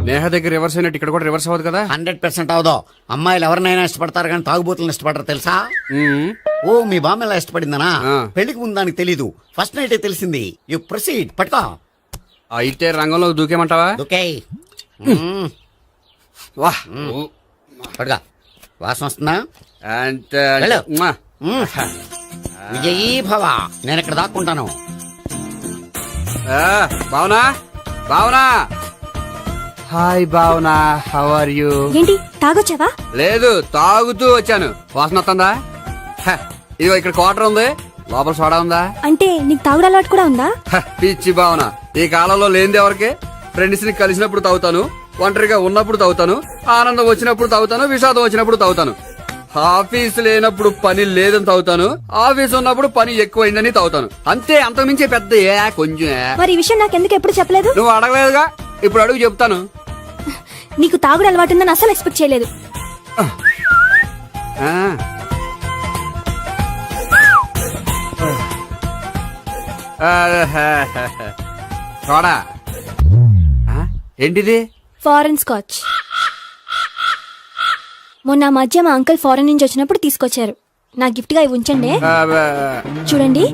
Speaker 5: నేహ దగ్గర రివర్స్ అయినట్టు ఇక్కడ కూడా రివర్స్ అవ్వదు కదా?
Speaker 4: 100% అవదో. అమ్మాయిలు ఎవరినైనా ఇష్టపడతారు కానీ తాగుబోతులను ఇష్టపడరు తెలుసా? ఓ, మీ బామ్మ ఎలా ఇష్టపడిందనా? పెళ్లికి ముందు దానికి తెలీదు, ఫస్ట్ నైట్ తెలిసింది. You proceed. పట్టుకో.
Speaker 5: అయితే రంగంలో దూకేమంటావా?
Speaker 4: ఓకే.
Speaker 5: వా,
Speaker 4: పట్టుకో. వాసన వస్తుందా?
Speaker 5: వెళ్ళు.
Speaker 4: విజయీ భవ. నేను ఇక్కడ దాక్కుంటాను.
Speaker 5: Bhavana, Bhavana. Hi Bhavana, how are you?
Speaker 12: ఏంటి తాగొచ్చావా?
Speaker 5: లేదు, తాగుతూ వచ్చాను. వాసన వస్తుందా? ఇదిగో ఇక్కడ క్వార్టర్ ఉంది, లోపల సోడా ఉందా?
Speaker 12: అంటే నీకు తాగుడు అలవాటు కూడా ఉందా?
Speaker 5: పిచ్చి భావన, ఈ కాలంలో లేనిది ఎవరికి? ఫ్రెండ్స్ ని కలిసినప్పుడు తాగుతాను, ఒంటరిగా ఉన్నప్పుడు తాగుతాను, ఆనందం వచ్చినప్పుడు తాగుతాను, విషాదం వచ్చినప్పుడు తాగుతాను. ఆఫీస్ లేనప్పుడు పని లేదని తాగుతాను, ఆఫీస్ ఉన్నప్పుడు పని ఎక్కువైందని తాగుతాను. అంతే, అంతకుమించే పెద్ద కొంచెం.
Speaker 12: మరి ఈ విషయం నాకెందుకు ఎప్పుడు చెప్పలేదు?
Speaker 5: నువ్వు అడగలేదుగా, ఇప్పుడు అడుగు చెప్తాను.
Speaker 12: నీకు తాగుడు అలవాటు ఉందని అసలు ఎక్స్పెక్ట్ చేయలేదు.
Speaker 5: చూడా, ఏంటిది?
Speaker 12: Foreign scotch. మొన్న మధ్య మా అంకుల్ ఫారెన్ నుంచి వచ్చినప్పుడు తీసుకొచ్చారు. నా గిఫ్ట్ గా ఇవి ఉంచండి. చూడండి,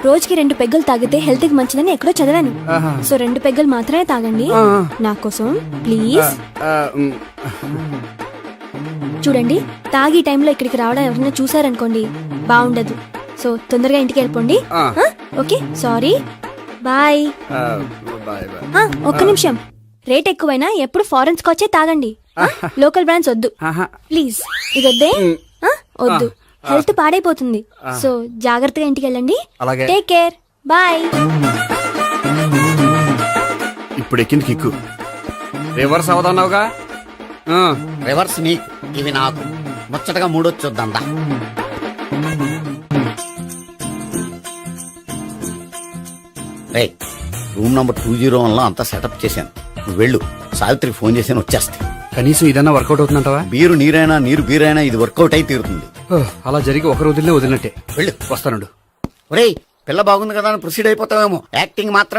Speaker 12: రోజుకి 2 పెగ్గులు తాగితే హెల్త్ కి మంచిదని ఎక్కడో చదివాను. సో 2 పెగ్గులు మాత్రమే తాగండి నా కోసం ప్లీజ్. చూడండి, తాగి టైంలో ఇక్కడికి రావడం ఎవరైనా చూసారనుకోండి బాగుండదు. సో తొందరగా ఇంటికి వెళ్ళిపోండి. Okay, sorry, bye. ఒక్క నిమిషం, రేట్ ఎక్కువైనా ఎప్పుడు ఫారెన్ స్కాచే తాగండి. లోకల్ బ్రాండ్స్ వద్దు ప్లీజ్. ఇది వద్దే, వద్దు, హెల్త్ పాడైపోతుంది. సో జాగ్రత్తగా ఇంటికి వెళ్ళండి.
Speaker 5: అలాగే.
Speaker 12: Take care, bye.
Speaker 5: ఇప్పుడు ఎక్కింది కిక్కు. రివర్స్ అవదన్నావుగా.
Speaker 4: రివర్స్ నీకు, ఇవి నాకు. ముచ్చటగా మూడొచ్చు చూద్దాందా. రే, రూమ్ నంబర్ 201 అంతా సెటప్ చేశాను. నువ్వు వెళ్ళు, సావిత్రికి ఫోన్ చేశాను, వచ్చేస్తాయి.
Speaker 5: కనీసం ఇదన్నా వర్కౌట్ అవుతుందంటావా?
Speaker 4: బీరు నీరైనా నీరు బీరైనా ఇది వర్కౌట్ అయి తీరుతుంది.
Speaker 5: అలా జరిగి ఒక రోజుల్లో వదిలినట్టే.
Speaker 4: వెళ్ళు,
Speaker 5: వస్తానుండు.
Speaker 4: ఒరేయ్, పిల్ల బాగుంది కదా అని ప్రొసీడ్ అయిపోతావేమో. యాక్టింగ్ మాత్రమే